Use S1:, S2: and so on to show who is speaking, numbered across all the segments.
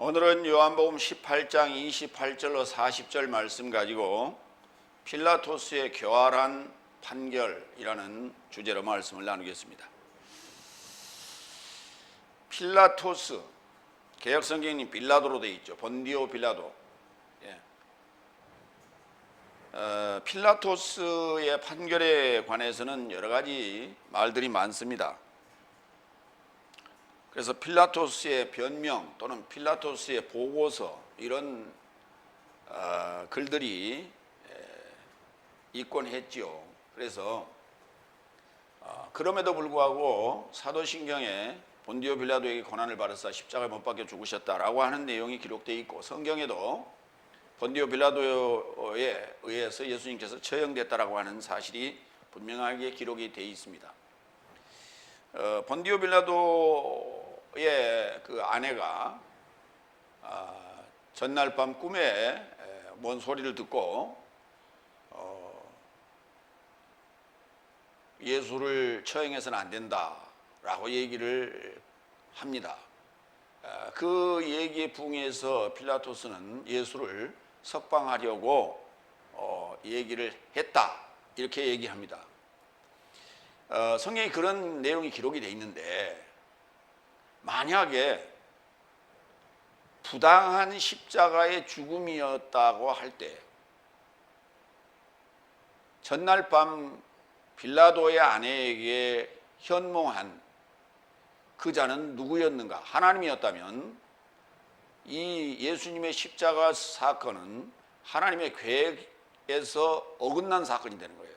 S1: 오늘은 요한복음 18장 28절로 40절 말씀 가지고 필라토스의 교활한 판결이라는 주제로 말씀을 나누겠습니다. 필라토스, 개역성경이 빌라도로 되어 있죠. 본디오 빌라도. 필라토스의 판결에 관해서는 여러 가지 말들이 많습니다. 그래서 필라토스의 변명 또는 필라토스의 보고서 이런 글들이 있곤 했지요. 그래서 그럼에도 불구하고 사도신경에 본디오 빌라도에게 고난을 받으사 십자가에 못 박혀 죽으셨다라고 하는 내용이 기록되어 있고, 성경에도 본디오 빌라도에 의해서 예수님께서 처형됐다라고 하는 사실이 분명하게 기록이 되어 있습니다. 본디오 빌라도의 그 아내가 전날 밤 꿈에 뭔 소리를 듣고 예수를 처형해서는 안 된다라고 얘기를 합니다. 그 얘기에 부응해서 필라토스는 예수를 석방하려고 얘기를 했다, 이렇게 얘기합니다. 성경에 그런 내용이 기록이 되어 있는데, 만약에 부당한 십자가의 죽음이었다고 할 때 전날 밤 빌라도의 아내에게 현몽한 그 자는 누구였는가? 하나님이었다면 이 예수님의 십자가 사건은 하나님의 계획에서 어긋난 사건이 되는 거예요.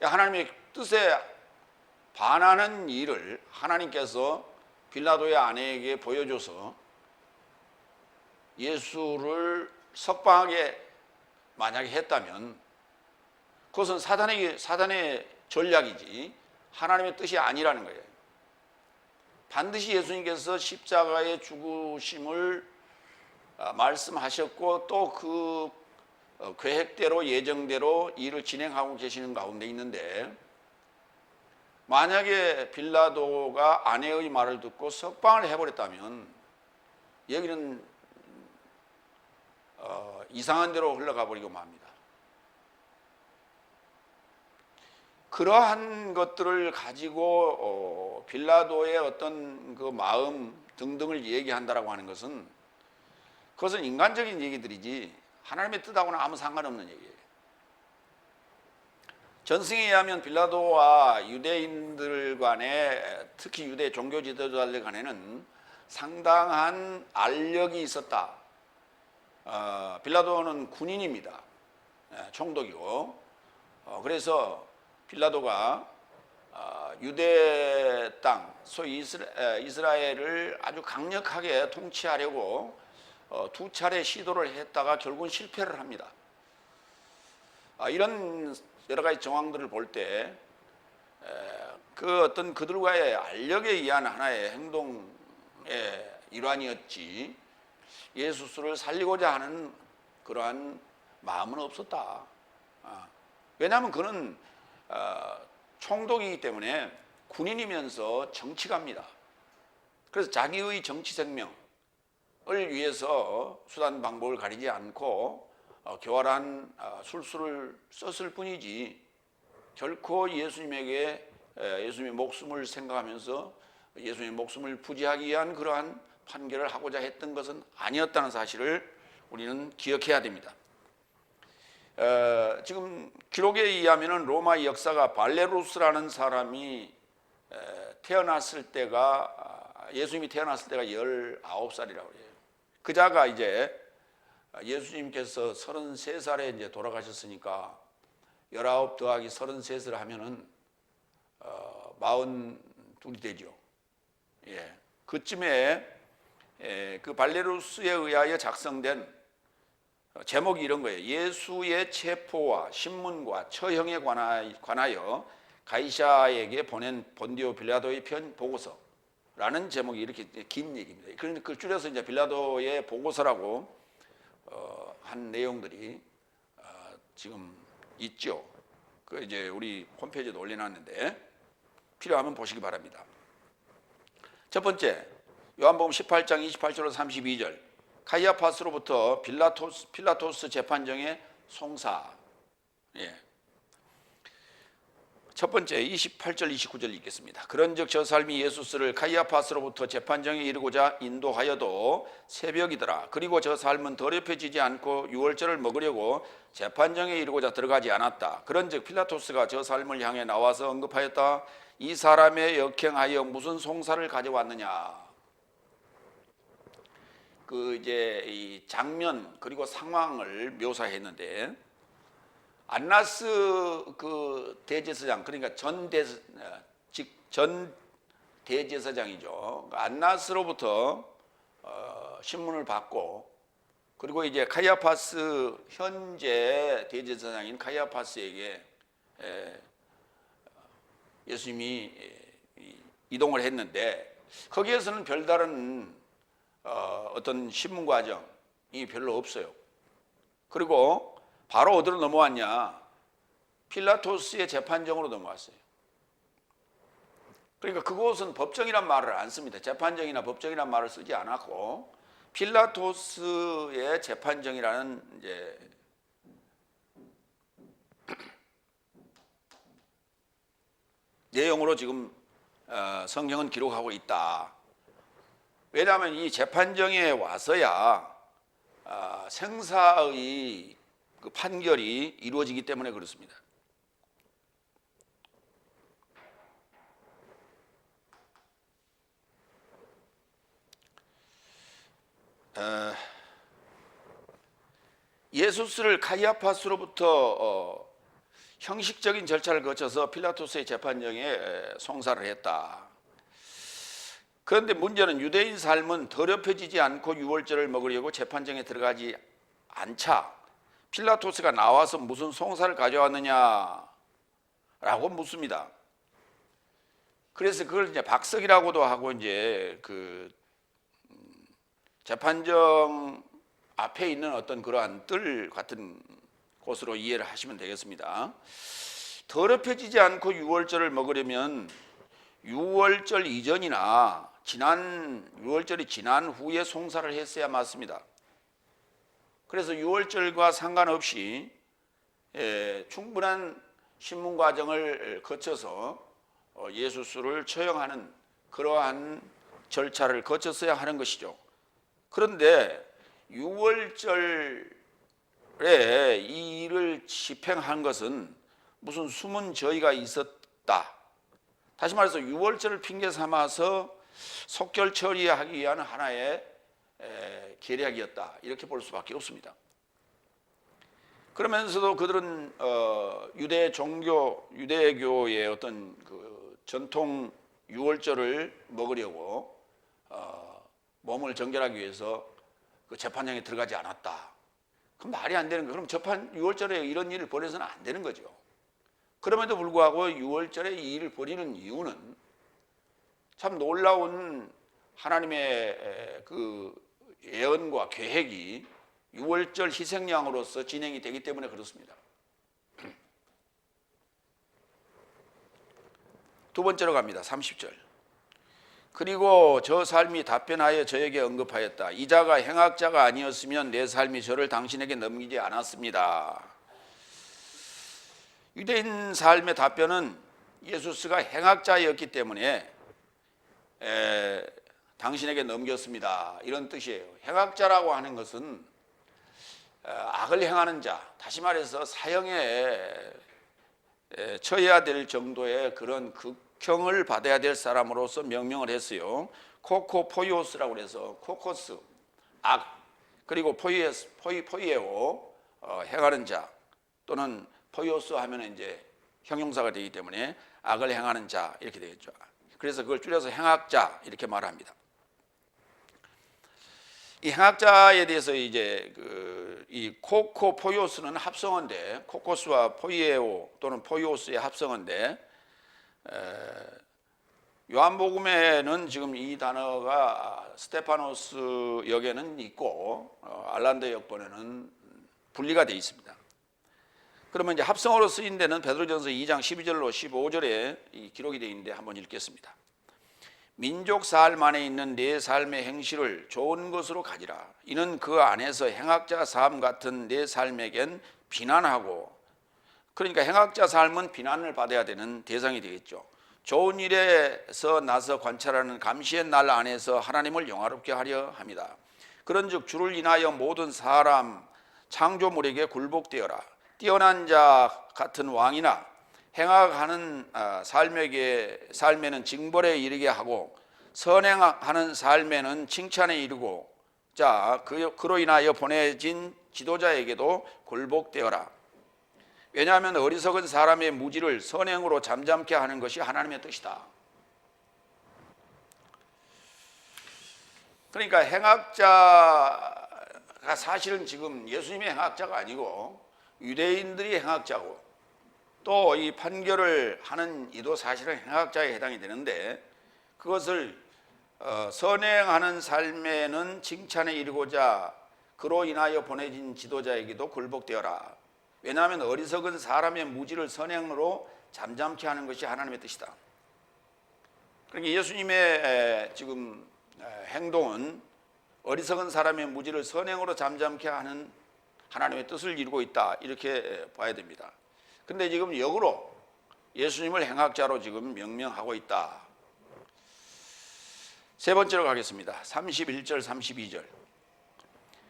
S1: 하나님의 뜻에 반하는 일을 하나님께서 빌라도의 아내에게 보여줘서 예수를 석방하게 만약에 했다면 그것은 사단의 전략이지 하나님의 뜻이 아니라는 거예요. 반드시 예수님께서 십자가의 죽으심을 말씀하셨고 또 그 계획대로 예정대로 일을 진행하고 계시는 가운데 있는데, 만약에 빌라도가 아내의 말을 듣고 석방을 해버렸다면 여기는 이상한 데로 흘러가 버리고 맙니다. 그러한 것들을 가지고 빌라도의 어떤 그 마음 등등을 얘기한다라고 하는 것은, 그것은 인간적인 얘기들이지 하나님의 뜻하고는 아무 상관없는 얘기예요. 전승에 의하면 빌라도와 유대인들 간에, 특히 유대 종교 지도자들 간에는 상당한 알력이 있었다. 빌라도는 군인입니다. 총독이고. 그래서 빌라도가 유대 땅, 소위 이스라엘을 아주 강력하게 통치하려고 두 차례 시도를 했다가 결국은 실패를 합니다. 이런 여러 가지 정황들을 볼 때 그 어떤 그들과의 알력에 의한 하나의 행동의 일환이었지 예수를 살리고자 하는 그러한 마음은 없었다. 왜냐하면 그는 총독이기 때문에 군인이면서 정치가입니다. 그래서 자기의 정치 생명을 위해서 수단 방법을 가리지 않고 교활한 술수를 썼을 뿐이지 결코 예수님의 목숨을 생각하면서 예수님의 목숨을 부지하기 위한 그러한 판결을 하고자 했던 것은 아니었다는 사실을 우리는 기억해야 됩니다. 지금 기록에 의하면 로마 역사가 발레루스라는 사람이 태어났을 때가, 예수님이 태어났을 때가 19살이라고 해요. 그자가 이제 예수님께서 33살에 이제 돌아가셨으니까 19 더하기 33을 하면은 42이 되죠. 그쯤에 그 발레루스에 의하여 작성된 제목이 이런 거예요. 예수의 체포와 신문과 처형에 관하여 가이사에게 보낸 본디오 빌라도의 편 보고서라는 제목이 이렇게 긴 얘기입니다. 그러니까 그걸 줄여서 이제 빌라도의 보고서라고 한 내용들이 지금 있죠. 그 이제 우리 홈페이지에도 올려놨는데 필요하면 보시기 바랍니다. 첫 번째, 요한복음 18장 28절로 32절 카이아파스로부터 필라토스 재판정의 송사. 예. 첫 번째 28절 29절 읽겠습니다. 그런즉 저 사람이 예수스를 카이아파스로부터 재판정에 이르고자 인도하여도 새벽이더라. 그리고 저 사람은 더럽혀지지 않고 유월절을 먹으려고 재판정에 이르고자 들어가지 않았다. 그런즉 필라토스가 저 사람을 향해 나와서 언급하였다. 이 사람의 역행하여 무슨 송사를 가져왔느냐. 그 이제 이 장면 그리고 상황을 묘사했는데, 안나스 그 대제사장, 그러니까 전 대제사장이죠. 안나스로부터 신문을 받고, 그리고 이제 카이아파스 현재 대제사장인 카이아파스에게 예수님이 이동을 했는데, 거기에서는 별다른 어떤 신문 과정이 별로 없어요. 그리고 바로 어디로 넘어왔냐? 필라토스의 재판정으로 넘어왔어요. 그러니까 그곳은 법정이란 말을 안 씁니다. 재판정이나 법정이란 말을 쓰지 않았고, 필라토스의 재판정이라는 이제 내용으로 지금 성경은 기록하고 있다. 왜냐하면 이 재판정에 와서야 생사의 그 판결이 이루어지기 때문에 그렇습니다. 예수스를 카이아파스로부터 형식적인 절차를 거쳐서 필라토스의 재판정에 송사를 했다. 그런데 문제는 유대인 삶은 더럽혀지지 않고 유월절을 먹으려고 재판정에 들어가지 않자 필라토스가 나와서 무슨 송사를 가져왔느냐라고 묻습니다. 그래서 그걸 이제 박석이라고도 하고, 이제 그 재판정 앞에 있는 어떤 그러한 뜰 같은 곳으로 이해를 하시면 되겠습니다. 더럽혀지지 않고 유월절을 먹으려면 유월절 이전이나 유월절이 지난 후에 송사를 했어야 맞습니다. 그래서 유월절과 상관없이 충분한 신문 과정을 거쳐서 예수스를 처형하는 그러한 절차를 거쳤어야 하는 것이죠. 그런데 유월절에 이 일을 집행한 것은 무슨 숨은 저희가 있었다. 다시 말해서 유월절을 핑계 삼아서 속결 처리하기 위한 하나의 계략이었다. 이렇게 볼 수밖에 없습니다. 그러면서도 그들은 유대교의 어떤 그 전통 유월절을 먹으려고 몸을 정결하기 위해서 그 재판장에 들어가지 않았다. 그럼 말이 안 되는 거예요. 그럼 유월절에 이런 일을 벌여서는 안 되는 거죠. 그럼에도 불구하고 유월절에 이 일을 벌이는 이유는 참 놀라운 하나님의 그 예언과 계획이 유월절 희생양으로서 진행이 되기 때문에 그렇습니다. 두 번째로 갑니다. 30절. 그리고 저 삶이 답변하여 저에게 언급하였다. 이 자가 행악자가 아니었으면 내 삶이 저를 당신에게 넘기지 않았습니다. 유대인 삶의 답변은 예수스가 행악자였기 때문에 당신에게 넘겼습니다. 이런 뜻이에요. 행악자라고 하는 것은 악을 행하는 자, 다시 말해서 사형에 처해야 될 정도의 그런 극형을 받아야 될 사람으로서 명명을 했어요. 코코포이오스라고 해서 코코스, 악, 그리고 포이에오, 행하는 자, 또는 포이오스 하면 이제 형용사가 되기 때문에 악을 행하는 자 이렇게 되겠죠. 그래서 그걸 줄여서 행악자 이렇게 말합니다. 이 행악자에 대해서 이제 이 코코포이오스는 합성어인데, 코코스와 포이에오 또는 포이오스의 합성어인데, 요한복음에는 지금 이 단어가 스테파노스 역에는 있고 알란드 역본에는 분리가 되어 있습니다. 그러면 이제 합성어로 쓰인 데는 베드로전서 2장 12절로 15절에 이 기록이 되어 있는데 한번 읽겠습니다. 민족 삶 안에 있는 내 삶의 행실을 좋은 것으로 가지라. 이는 그 안에서 행악자 삶 같은 내 삶에겐 비난하고, 그러니까 행악자 삶은 비난을 받아야 되는 대상이 되겠죠. 좋은 일에서 나서 관찰하는 감시의 날 안에서 하나님을 영화롭게 하려 합니다. 그런즉 주를 인하여 모든 사람 창조물에게 굴복되어라. 뛰어난 자 같은 왕이나 행악하는 삶에는 징벌에 이르게 하고 선행하는 삶에는 칭찬에 이르고, 그로 인하여 보내진 지도자에게도 굴복되어라. 왜냐하면 어리석은 사람의 무지를 선행으로 잠잠케 하는 것이 하나님의 뜻이다. 그러니까 행악자가 사실은 지금 예수님의 행악자가 아니고 유대인들이 행악자고, 또 이 판결을 하는 이도 사실은 행악자에 해당이 되는데, 그것을 선행하는 삶에는 칭찬에 이르고자 그로 인하여 보내진 지도자에게도 굴복되어라. 왜냐하면 어리석은 사람의 무지를 선행으로 잠잠케 하는 것이 하나님의 뜻이다. 그러니까 예수님의 지금 행동은 어리석은 사람의 무지를 선행으로 잠잠케 하는 하나님의 뜻을 이루고 있다, 이렇게 봐야 됩니다. 근데 지금 역으로 예수님을 행악자로 지금 명명하고 있다. 세 번째로 가겠습니다. 31절 32절.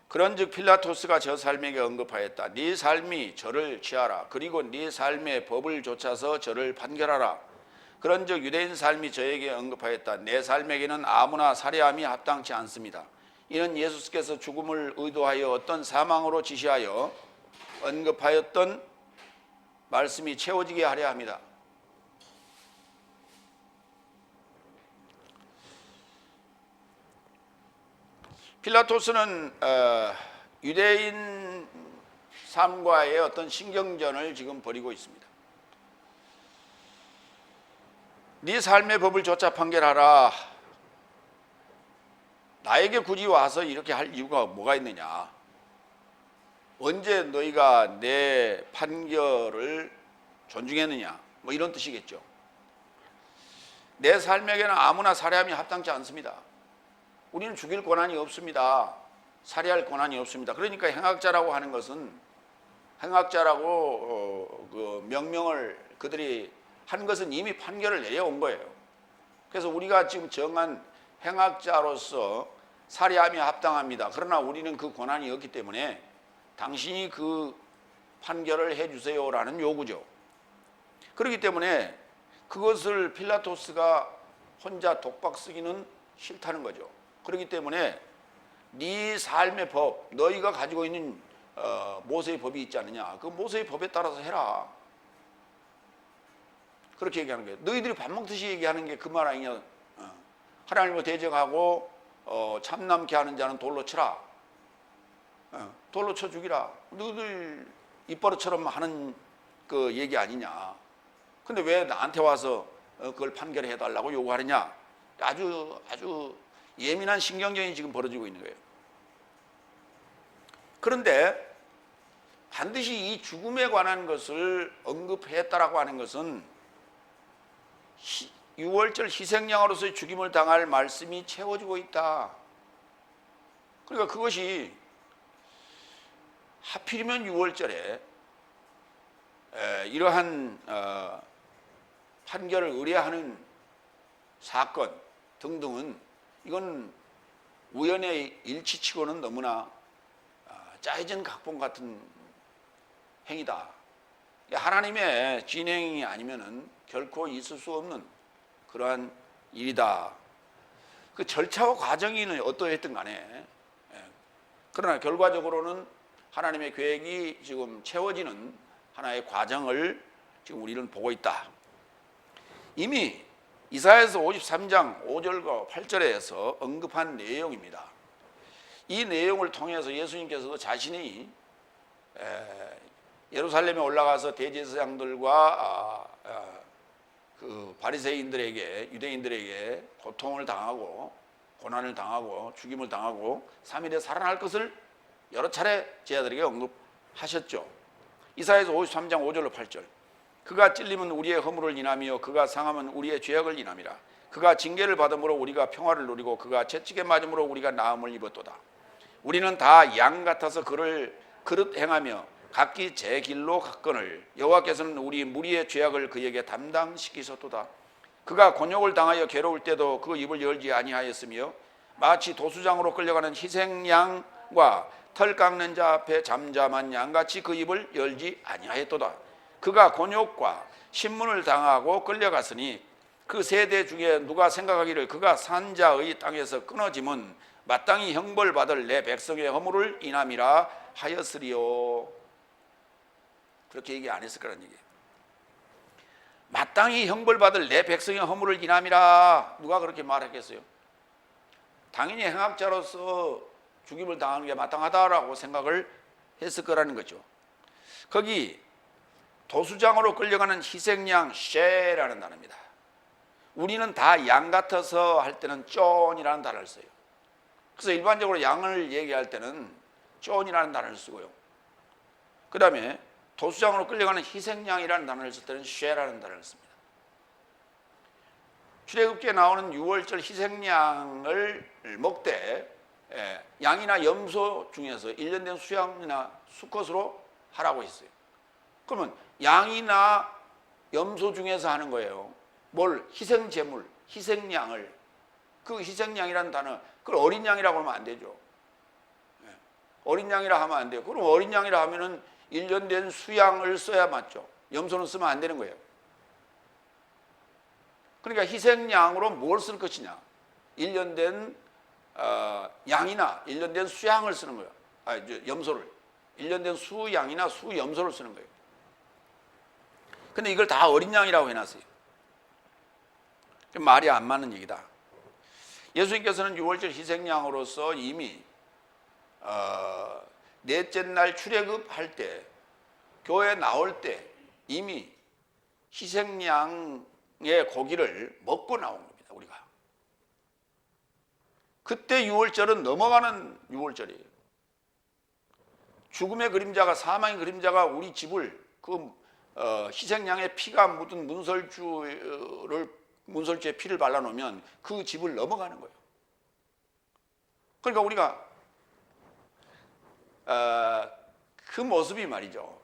S1: 그런즉 필라토스가 저 삶에게 언급하였다. 네 삶이 저를 취하라. 그리고 네 삶의 법을 좇아서 저를 판결하라. 그런즉 유대인 삶이 저에게 언급하였다. 내 삶에게는 아무나 살해함이 합당치 않습니다. 이는 예수께서 죽음을 의도하여 어떤 사망으로 지시하여 언급하였던 말씀이 채워지게 하려 합니다. 필라토스는 유대인 삶과의 어떤 신경전을 지금 벌이고 있습니다. 네 삶의 법을 조차 판결하라. 나에게 굳이 와서 이렇게 할 이유가 뭐가 있느냐? 언제 너희가 내 판결을 존중했느냐? 뭐 이런 뜻이겠죠. 내 삶에게는 아무나 살해함이 합당치 않습니다. 우리는 죽일 권한이 없습니다. 살해할 권한이 없습니다. 그러니까 행악자라고 하는 것은, 행악자라고 그 명명을 그들이 한 것은 이미 판결을 내려온 거예요. 그래서 우리가 지금 정한 행악자로서 살해함이 합당합니다. 그러나 우리는 그 권한이 없기 때문에 당신이 그 판결을 해주세요라는 요구죠. 그렇기 때문에 그것을 필라토스가 혼자 독박 쓰기는 싫다는 거죠. 그렇기 때문에 네 삶의 법, 너희가 가지고 있는 모세의 법이 있지 않느냐, 그 모세의 법에 따라서 해라, 그렇게 얘기하는 거예요. 너희들이 밥 먹듯이 얘기하는 게 그 말 아니냐. 하나님을 대적하고 참남케 하는 자는 돌로 쳐라. 돌로 쳐 죽이라. 너희들 입버릇처럼 하는 그 얘기 아니냐. 근데 왜 나한테 와서 그걸 판결해 달라고 요구하느냐. 아주 예민한 신경전이 지금 벌어지고 있는 거예요. 그런데 반드시 이 죽음에 관한 것을 언급했다라고 하는 것은 6월절 희생양으로서의 죽임을 당할 말씀이 채워지고 있다. 그러니까 그것이 하필이면 6월절에 이러한 판결을 의뢰하는 사건 등등은 이건 우연의 일치치고는 너무나 짜여진 각본 같은 행위다. 하나님의 진행이 아니면은 결코 있을 수 없는 그러한 일이다. 그 절차와 과정이 어떠했든 간에, 그러나 결과적으로는 하나님의 계획이 지금 채워지는 하나의 과정을 지금 우리는 보고 있다. 이미 이사야서 53장 5절과 8절에서 언급한 내용입니다. 이 내용을 통해서 예수님께서도 자신이 예루살렘에 올라가서 대제사장들과 그 바리새인들에게, 유대인들에게 고통을 당하고 고난을 당하고 죽임을 당하고 3일에 살아날 것을 여러 차례 제자들에게 언급하셨죠. 이사야서 53장 5절로 8절. 그가 찔림은 우리의 허물을 인하며 그가 상함은 우리의 죄악을 인함이라. 그가 징계를 받음으로 우리가 평화를 누리고 그가 채찍에 맞음으로 우리가 나음을 입었도다. 우리는 다 양 같아서 그를 그릇 행하며 각기 제 길로 갔거늘 여호와께서는 우리 무리의 죄악을 그에게 담당시키셨도다. 그가 곤욕을 당하여 괴로울 때도 그 입을 열지 아니하였으며 마치 도수장으로 끌려가는 희생양과 털 깎는 자 앞에 잠잠한 양같이 그 입을 열지 아니하였도다. 그가 곤욕과 신문을 당하고 끌려갔으니 그 세대 중에 누가 생각하기를 그가 산 자의 땅에서 끊어짐은 마땅히 형벌받을 내 백성의 허물을 인함이라 하였으리요. 그렇게 얘기 안 했을 거란 얘기예요. 마땅히 형벌받을 내 백성의 허물을 인함이라. 누가 그렇게 말했겠어요? 당연히 행악자로서 죽임을 당하는 게 마땅하다라고 생각을 했을 거라는 거죠. 거기 도수장으로 끌려가는 희생양 쉐라는 단어입니다. 우리는 다 양 같아서 할 때는 쫀이라는 단어를 써요. 그래서 일반적으로 양을 얘기할 때는 쫀이라는 단어를 쓰고요. 그 다음에 도수장으로 끌려가는 희생양이라는 단어를 쓸 때는 쉐라는 단어를 씁니다. 출애굽기에 나오는 6월절 희생양을 먹되 양이나 염소 중에서 1년 된 수양이나 수컷으로 하라고 했어요. 그러면 양이나 염소 중에서 하는 거예요. 뭘? 희생제물, 희생양을. 그 희생양이라는 단어, 그걸 어린 양이라고 하면 안 되죠. 어린 양이라 하면 안 돼요. 그럼 어린 양이라 하면은 1년 된 수양을 써야 맞죠. 염소는 쓰면 안 되는 거예요. 그러니까 희생양으로 뭘 쓸 것이냐. 1년 된 양이나 1년 된 수양을 쓰는 거예요. 염소를. 1년 된 수양이나 수염소를 쓰는 거예요. 근데 이걸 다 어린 양이라고 해놨어요. 말이 안 맞는 얘기다. 예수님께서는 6월절 희생양으로서 이미 넷째 날 출애굽할 때, 교회 나올 때 이미 희생양의 고기를 먹고 나온 겁니다. 우리가. 그때 6월절은 넘어가는 6월절이에요. 죽음의 그림자가, 사망의 그림자가 우리 집을 희생양의 피가 묻은 문설주에 피를 발라놓으면 그 집을 넘어가는 거예요. 그러니까 우리가 그 모습이 말이죠.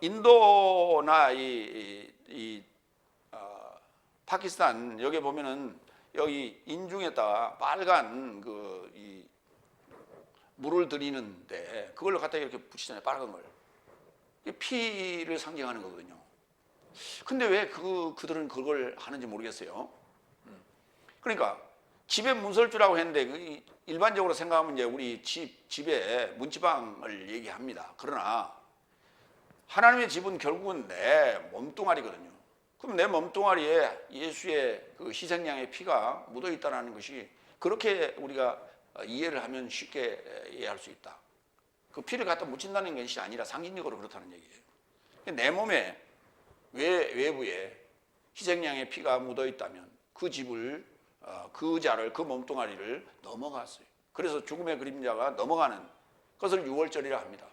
S1: 인도나 파키스탄 여기 보면은 여기 인중에다가 빨간 물을 들이는데 그걸로 갖다 이렇게 붙이잖아요. 빨간 걸. 피를 상징하는 거거든요. 근데 왜 그들은 그걸 하는지 모르겠어요. 그러니까 집에 문설주라고 했는데 일반적으로 생각하면 이제 우리 집에 문지방을 얘기합니다. 그러나 하나님의 집은 결국은 내 몸뚱아리거든요. 그럼 내 몸뚱아리에 예수의 그 희생양의 피가 묻어 있다는 것이 그렇게 우리가 이해를 하면 쉽게 이해할 수 있다. 그 피를 갖다 묻힌다는 것이 아니라 상징적으로 그렇다는 얘기예요. 내 몸에 외부에 희생양의 피가 묻어 있다면 그 집을 그 자를 그 몸뚱아리를 넘어갔어요. 그래서 죽음의 그림자가 넘어가는 것을 6월절이라 합니다.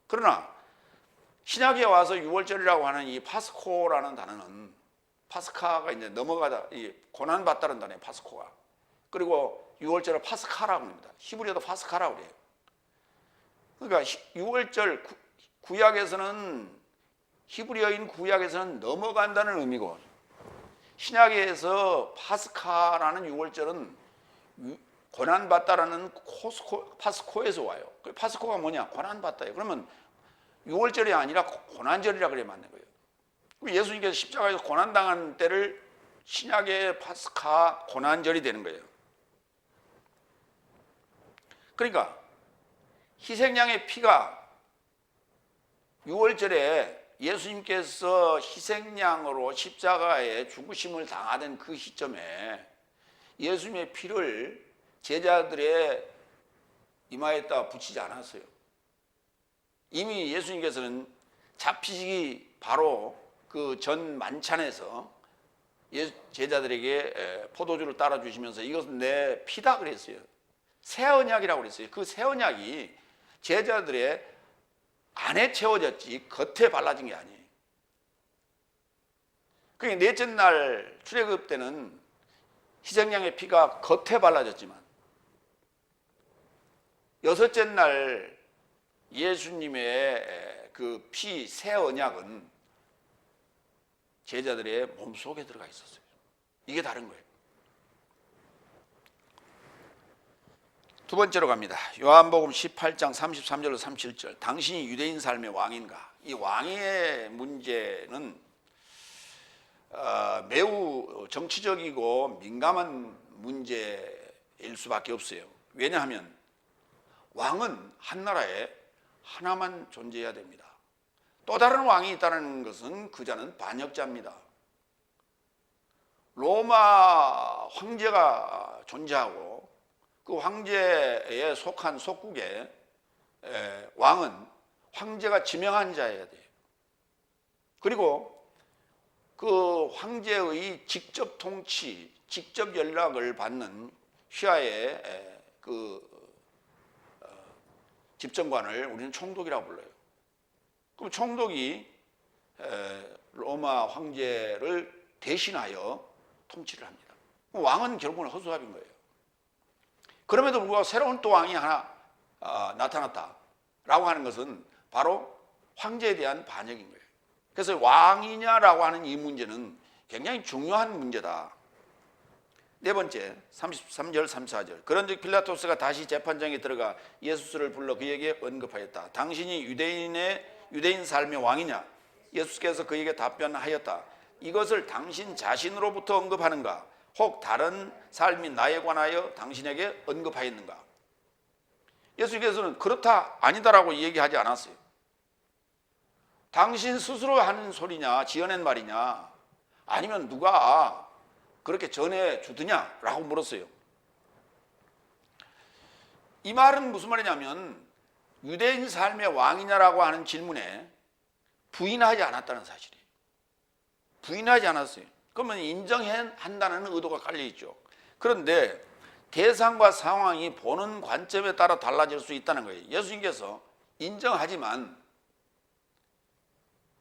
S1: 그러나 신약에 와서 6월절이라고 하는 이 파스코라는 단어는 파스카가 이제 넘어가다 고난 받다는 단어예요. 파스코가. 그리고 6월절을 파스카라고 합니다. 히브리어도 파스카라고 그래요. 그러니까 6월절 구약에서는 히브리어인 구약에서는 넘어간다는 의미고 신약에서 파스카라는 6월절은 고난받다라는 파스코에서 와요. 파스코가 뭐냐? 고난받다예요. 그러면 6월절이 아니라 고난절이라 그래 맞는 거예요. 예수님께서 십자가에서 고난당한 때를 신약의 파스카 고난절이 되는 거예요. 그러니까 희생양의 피가 6월절에 예수님께서 희생양으로 십자가에 죽으심을 당하던 그 시점에 예수님의 피를 제자들의 이마에다 붙이지 않았어요. 이미 예수님께서는 잡히시기 바로 그 전 만찬에서 제자들에게 포도주를 따라 주시면서 이것은 내 피다 그랬어요. 새 언약이라고 그랬어요. 그 새 언약이 제자들의 안에 채워졌지 겉에 발라진 게 아니에요. 그러니까 넷째 날 출애굽 때는 희생양의 피가 겉에 발라졌지만 여섯째 날 예수님의 그 피, 새 언약은 제자들의 몸속에 들어가 있었어요. 이게 다른 거예요. 두 번째로 갑니다. 요한복음 18장 33절로 37절. 당신이 유대인 삶의 왕인가? 이 왕의 문제는 매우 정치적이고 민감한 문제일 수밖에 없어요. 왜냐하면 왕은 한 나라에 하나만 존재해야 됩니다. 또 다른 왕이 있다는 것은 그 자는 반역자입니다. 로마 황제가 존재하고 그 황제에 속한 속국의 왕은 황제가 지명한 자여야 돼요. 그리고 그 황제의 직접 통치, 직접 연락을 받는 휘하의 그 집정관을 우리는 총독이라고 불러요. 그럼 총독이 로마 황제를 대신하여 통치를 합니다. 왕은 결국은 허수아비인 거예요. 그럼에도 불구하고 새로운 또 왕이 하나 나타났다라고 하는 것은 바로 황제에 대한 반역인 거예요. 그래서 왕이냐라고 하는 이 문제는 굉장히 중요한 문제다. 네 번째, 33절, 34절. 그런즉 빌라토스가 다시 재판장에 들어가 예수를 불러 그에게 언급하였다. 당신이 유대인 삶의 왕이냐? 예수께서 그에게 답변하였다. 이것을 당신 자신으로부터 언급하는가? 혹 다른 삶이 나에 관하여 당신에게 언급하였는가? 예수께서는 그렇다 아니다라고 얘기하지 않았어요. 당신 스스로 하는 소리냐, 지어낸 말이냐, 아니면 누가 그렇게 전해 주더냐 라고 물었어요. 이 말은 무슨 말이냐면 유대인 삶의 왕이냐라고 하는 질문에 부인하지 않았다는 사실이에요. 부인하지 않았어요. 그러면 인정한다는 의도가 깔려있죠. 그런데 대상과 상황이 보는 관점에 따라 달라질 수 있다는 거예요. 예수님께서 인정하지만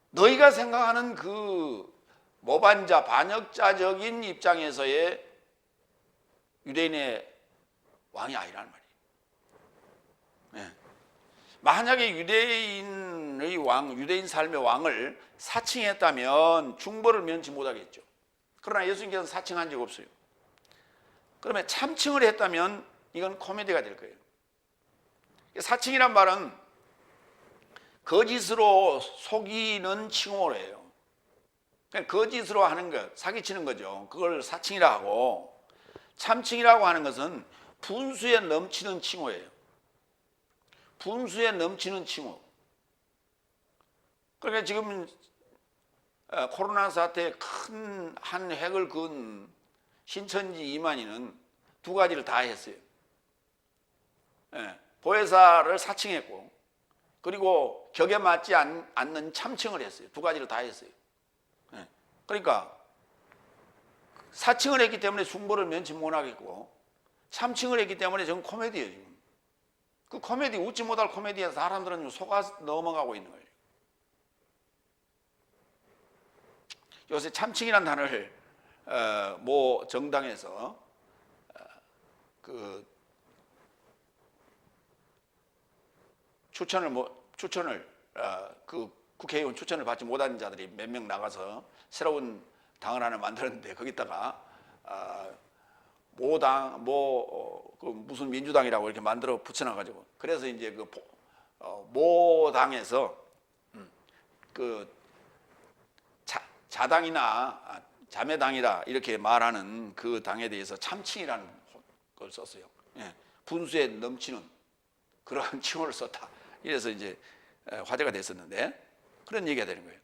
S1: 너희가 생각하는 그 모반자, 반역자적인 입장에서의 유대인의 왕이 아니라는 말이에요. 네. 만약에 유대인의 왕, 유대인 삶의 왕을 사칭했다면 중벌을 면치 못하겠죠. 그러나 예수님께서는 사칭한 적 없어요. 그러면 참칭을 했다면 이건 코미디가 될 거예요. 사칭이란 말은 거짓으로 속이는 칭호예요. 거짓으로 하는 것, 사기치는 거죠. 그걸 사칭이라 하고, 참칭이라고 하는 것은 분수에 넘치는 칭호예요. 분수에 넘치는 칭호. 그러니까 지금 코로나 사태에 큰 한 획을 그은 신천지 이만희는 두 가지를 다 했어요. 보혜사를 사칭했고, 그리고 격에 맞지 않는 참칭을 했어요. 두 가지를 다 했어요. 그러니까 사칭을 했기 때문에 중보를 면치 못하겠고, 참칭을 했기 때문에 지금 코미디예요. 지금 그 코미디, 웃지 못할 코미디에 사람들은 속아 넘어가고 있는 거예요. 요새 참칭이라는 단어를 모 정당에서 그 추천을 그 국회의원 추천을 받지 못한 자들이 몇 명 나가서 새로운 당을 하나 만들었는데 거기다가 그 무슨 민주당이라고 이렇게 만들어 붙여놔가지고, 그래서 이제 그 모당에서 그 자당이나 자매당이라 이렇게 말하는 그 당에 대해서 참칭이라는 걸 썼어요. 분수에 넘치는 그러한 칭호를 썼다. 이래서 이제 화제가 됐었는데 그런 얘기가 되는 거예요.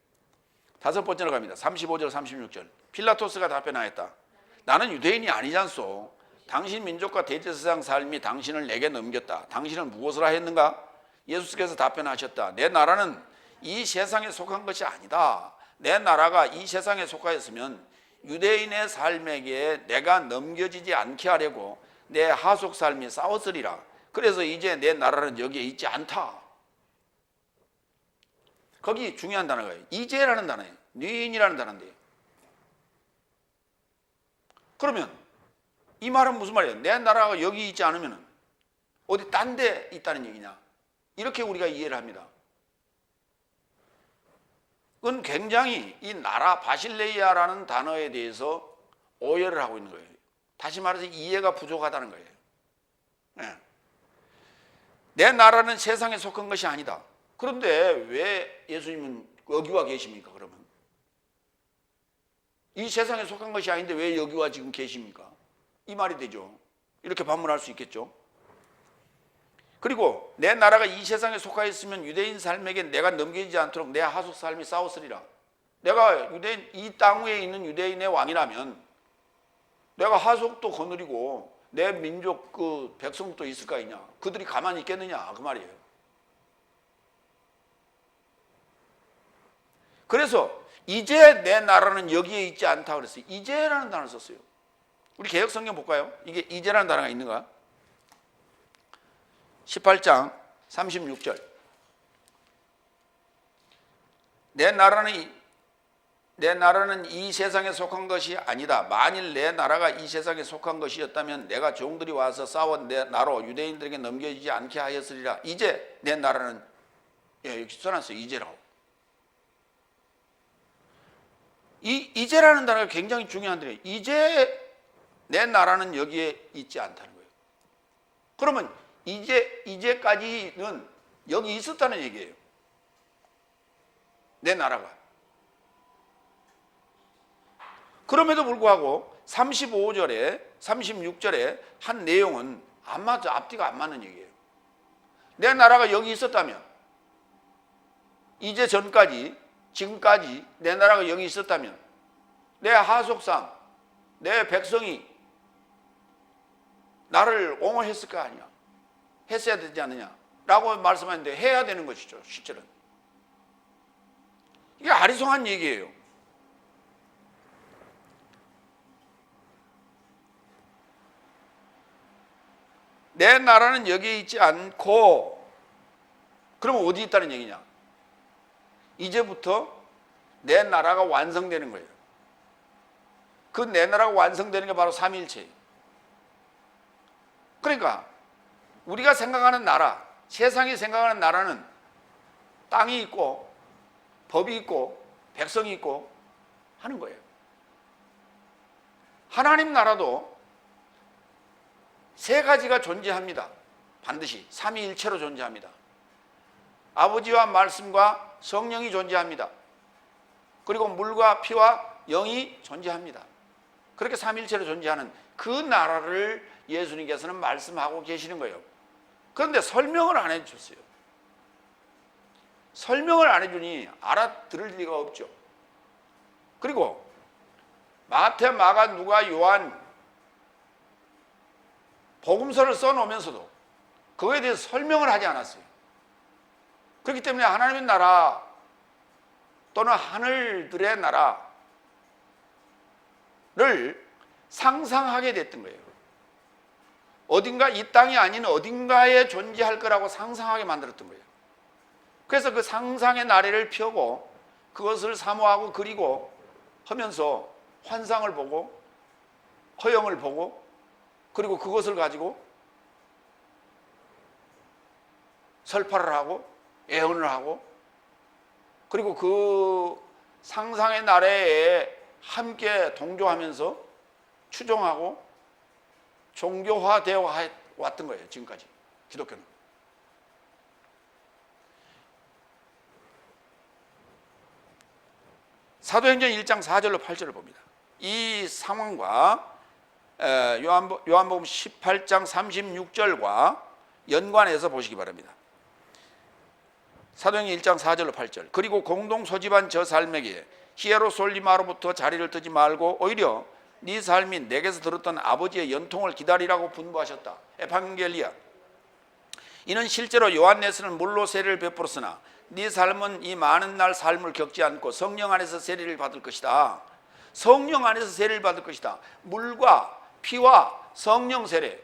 S1: 다섯 번째로 갑니다. 35절 36절. 필라토스가 답변하였다. 나는 유대인이 아니지 않소. 당신 민족과 대제사장 삶이 당신을 내게 넘겼다. 당신은 무엇을 하였는가? 예수께서 답변하셨다. 내 나라는 이 세상에 속한 것이 아니다. 내 나라가 이 세상에 속하였으면 유대인의 삶에게 내가 넘겨지지 않게 하려고 내 하속 삶이 싸웠으리라. 그래서 이제 내 나라는 여기에 있지 않다. 거기 중요한 단어가 이제라는 단어예요. 뉘인이라는 단어인데요. 그러면 이 말은 무슨 말이에요? 내 나라가 여기 있지 않으면 어디 딴 데 있다는 얘기냐? 이렇게 우리가 이해를 합니다. 그건 굉장히 이 나라 바실레이아라는 단어에 대해서 오해를 하고 있는 거예요. 다시 말해서 이해가 부족하다는 거예요. 네. 내 나라는 세상에 속한 것이 아니다. 그런데 왜 예수님은 여기와 계십니까? 그러면 이 세상에 속한 것이 아닌데 왜 여기와 지금 계십니까? 이 말이 되죠. 이렇게 반문할 수 있겠죠. 그리고 내 나라가 이 세상에 속하 있으면 유대인 삶에게 내가 넘겨지지 않도록 내 하속 삶이 싸웠으리라. 내가 유대인, 이 땅 위에 있는 유대인의 왕이라면 내가 하속도 거느리고 내 민족 그 백성도 있을 거 아니냐. 그들이 가만히 있겠느냐 그 말이에요. 그래서 이제 내 나라는 여기에 있지 않다 그랬어요. 이제라는 단어를 썼어요. 우리 개역 성경 볼까요? 이게 이제라는 단어가 있는가? 18장 36절. 내 나라는 이 세상에 속한 것이 아니다. 만일 내 나라가 이 세상에 속한 것이었다면 내가 종들이 와서 싸워 내 나로 유대인들에게 넘겨지지 않게 하였으리라. 이제 내 나라는 여기 써놨어요. 이제라고. 이제라는 단어가 굉장히 중요한 단어예요. 이제 내 나라는 여기에 있지 않다는 거예요. 그러면 이제까지는 여기 있었다는 얘기예요. 내 나라가. 그럼에도 불구하고 35절에 36절에 한 내용은 안 맞아. 앞뒤가 안 맞는 얘기예요. 내 나라가 여기 있었다면 이제 전까지 지금까지 내 나라가 여기 있었다면 내 하속상 내 백성이 나를 옹호했을 거 아니야. 했어야 되지 않느냐 라고 말씀하는데 해야 되는 것이죠. 실제로는 이게 아리송한 얘기예요. 내 나라는 여기에 있지 않고 그러면 어디 있다는 얘기냐? 이제부터 내 나라가 완성되는 거예요. 그 내 나라가 완성되는 게 바로 삼위일체예요. 그러니까 우리가 생각하는 나라, 세상이 생각하는 나라는 땅이 있고 법이 있고 백성이 있고 하는 거예요. 하나님 나라도 세 가지가 존재합니다. 반드시 삼위일체로 존재합니다. 아버지와 말씀과 성령이 존재합니다. 그리고 물과 피와 영이 존재합니다. 그렇게 삼위일체로 존재하는 그 나라를 예수님께서는 말씀하고 계시는 거예요. 그런데 설명을 안 해주셨어요. 설명을 안 해주니 알아들을 리가 없죠. 그리고 마태, 마가, 누가, 요한 복음서를 써놓으면서도 그거에 대해서 설명을 하지 않았어요. 그렇기 때문에 하나님의 나라 또는 하늘들의 나라를 상상하게 됐던 거예요. 어딘가 이 땅이 아닌 어딘가에 존재할 거라고 상상하게 만들었던 거예요. 그래서 그 상상의 나래를 펴고 그것을 사모하고 그리고 하면서 환상을 보고 허영을 보고 그리고 그것을 가지고 설파를 하고 애언을 하고 그리고 그 상상의 나래에 함께 동조하면서 추종하고 종교화되어 왔던 거예요. 지금까지 기독교는. 사도행전 1장 4절로 8절을 봅니다. 이 상황과 요한복음 18장 36절과 연관해서 보시기 바랍니다. 사도행전 1장 4절로 8절. 그리고 공동 소집한 저 삶에게 히에로솔리마로부터 자리를 뜨지 말고 오히려 네 삶이 내게서 들었던 아버지의 연통을 기다리라고 분부하셨다. 에반겔리아. 이는 실제로 요한네스는 물로 세례를 베풀었으나 네 삶은 이 많은 날 삶을 겪지 않고 성령 안에서 세례를 받을 것이다. 성령 안에서 세례를 받을 것이다. 물과 피와 성령 세례.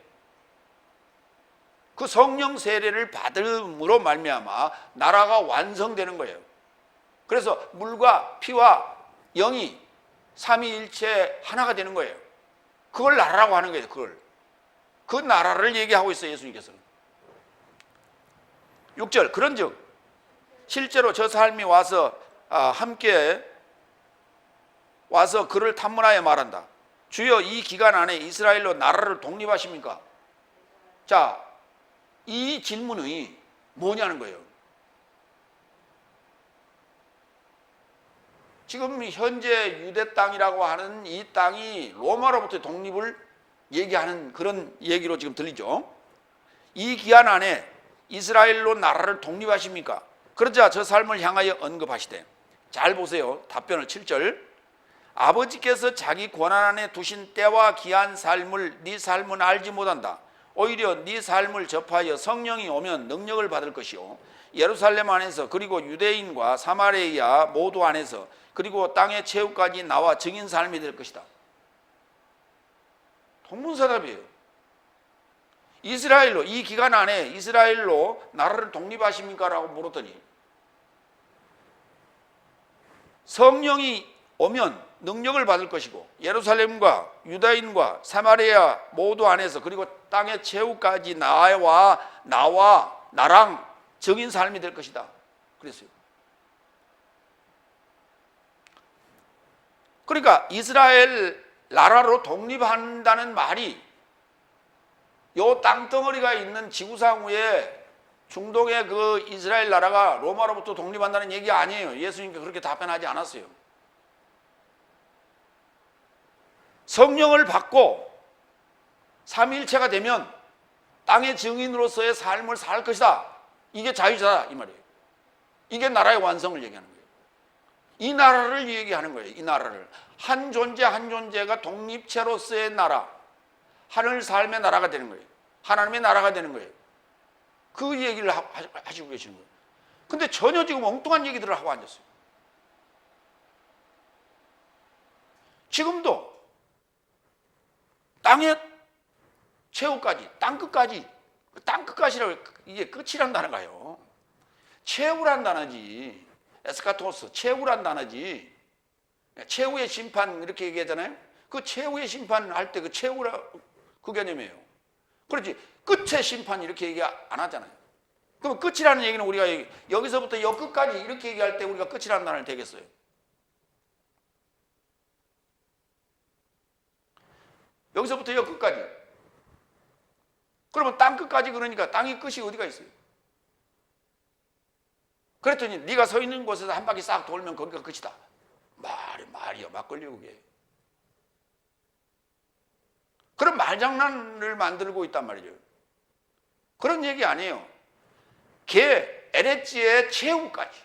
S1: 그 성령 세례를 받음으로 말미암아 나라가 완성되는 거예요. 그래서 물과 피와 영이 삼위일체 하나가 되는 거예요. 그걸 나라라고 하는 거예요. 그 나라를 얘기하고 있어요, 예수님께서는. 6절, 그런즉 실제로 저 삶이 와서 함께 와서 그를 탐문하여 말한다. 주여, 이 기간 안에 이스라엘로 나라를 독립하십니까? 자, 이 질문이 뭐냐는 거예요. 지금 현재 유대 땅이라고 하는 이 땅이 로마로부터 독립을 얘기하는 그런 얘기로 지금 들리죠. 이 기한 안에 이스라엘로 나라를 독립하십니까? 그러자 저 삶을 향하여 언급하시되, 잘 보세요. 답변을 7절. 아버지께서 자기 권한 안에 두신 때와 기한 삶을 네 삶은 알지 못한다. 오히려 네 삶을 접하여 성령이 오면 능력을 받을 것이요, 예루살렘 안에서 그리고 유대인과 사마리아 모두 안에서 그리고 땅의 최후까지 나와 증인 삶이 될 것이다. 동문서답이에요. 이스라엘로, 이 기간 안에 이스라엘로 나라를 독립하십니까? 라고 물었더니 성령이 오면 능력을 받을 것이고 예루살렘과 유다인과 사마리아 모두 안에서 그리고 땅의 최후까지 나랑 증인 삶이 될 것이다. 그랬어요. 그러니까 이스라엘 나라로 독립한다는 말이 요 땅덩어리가 있는 지구상 위에 중동의 그 이스라엘 나라가 로마로부터 독립한다는 얘기 아니에요. 예수님께 그렇게 답변하지 않았어요. 성령을 받고 삼위일체가 되면 땅의 증인으로서의 삶을 살 것이다. 이게 자유자다 이 말이에요. 이게 나라의 완성을 얘기하는 거예요. 이 나라를 얘기하는 거예요. 이 나라를. 한 존재 한 존재가 독립체로서의 나라, 하늘 삶의 나라가 되는 거예요. 하나님의 나라가 되는 거예요. 그 얘기를 하시고 계시는 거예요. 근데 전혀 지금 엉뚱한 얘기들을 하고 앉았어요. 지금도 땅의 최후까지, 땅끝까지라고, 이게 끝이란 단어가요. 최후란 단어지, 에스카토스, 최후란 단어지. 최후의 심판 이렇게 얘기하잖아요. 그 최후의 심판 할 때 그 최후라 그 개념이에요. 그렇지, 끝의 심판 이렇게 얘기 안 하잖아요. 그럼 끝이라는 얘기는 우리가 여기서부터 여 끝까지 이렇게 얘기할 때 우리가 끝이라는 단어를 되겠어요. 여기서부터 여 끝까지. 그러면 땅 끝까지, 그러니까 땅의 끝이 어디가 있어요? 그랬더니 네가 서 있는 곳에서 한 바퀴 싹 돌면 거기가 끝이다. 말이야, 막걸리고 그게. 그런 말장난을 만들고 있단 말이죠. 그런 얘기 아니에요. 에레치의 최후까지.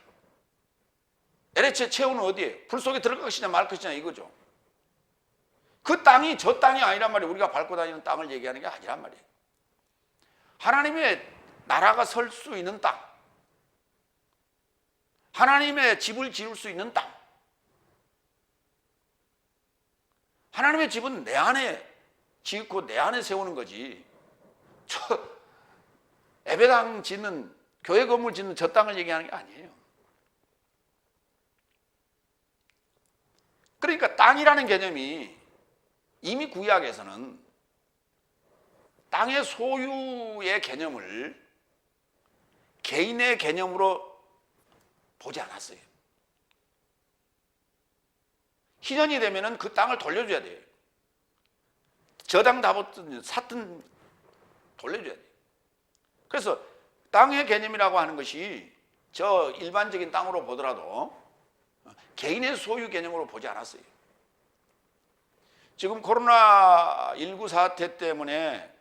S1: 에레치의 최후는 어디예요? 불 속에 들어갈 것이냐 말 것이냐 이거죠. 그 땅이 저 땅이 아니란 말이에요. 우리가 밟고 다니는 땅을 얘기하는 게 아니란 말이에요. 하나님의 나라가 설 수 있는 땅, 하나님의 집을 지을 수 있는 땅. 하나님의 집은 내 안에 짓고 내 안에 세우는 거지, 저 예배당 짓는, 교회 건물 짓는 저 땅을 얘기하는 게 아니에요. 그러니까 땅이라는 개념이 이미 구약에서는 땅의 소유의 개념을 개인의 개념으로 보지 않았어요. 희년이 되면은 그 땅을 돌려줘야 돼요. 저당 다 붙든 샀든 돌려줘야 돼요. 그래서 땅의 개념이라고 하는 것이 저 일반적인 땅으로 보더라도 개인의 소유 개념으로 보지 않았어요. 지금 코로나19 사태 때문에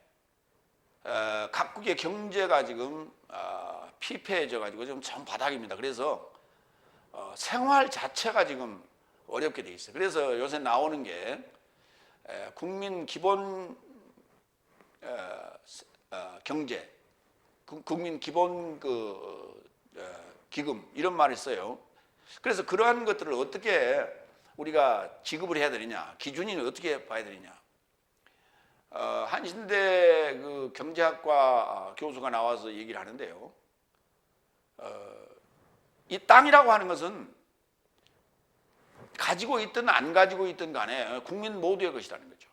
S1: 각국의 경제가 지금 피폐해져 가지고 지금 전 바닥입니다. 그래서 생활 자체가 지금 어렵게 돼 있어요. 그래서 요새 나오는 게 국민 기본 경제, 국민 기본 기금 이런 말을 써요. 그래서 그러한 것들을 어떻게 우리가 지급을 해야 되느냐, 기준이 어떻게 봐야 되느냐. 한신대 그 경제학과 교수가 나와서 얘기를 하는데요. 이 땅이라고 하는 것은 가지고 있든 안 가지고 있든 간에 국민 모두의 것이라는 거죠.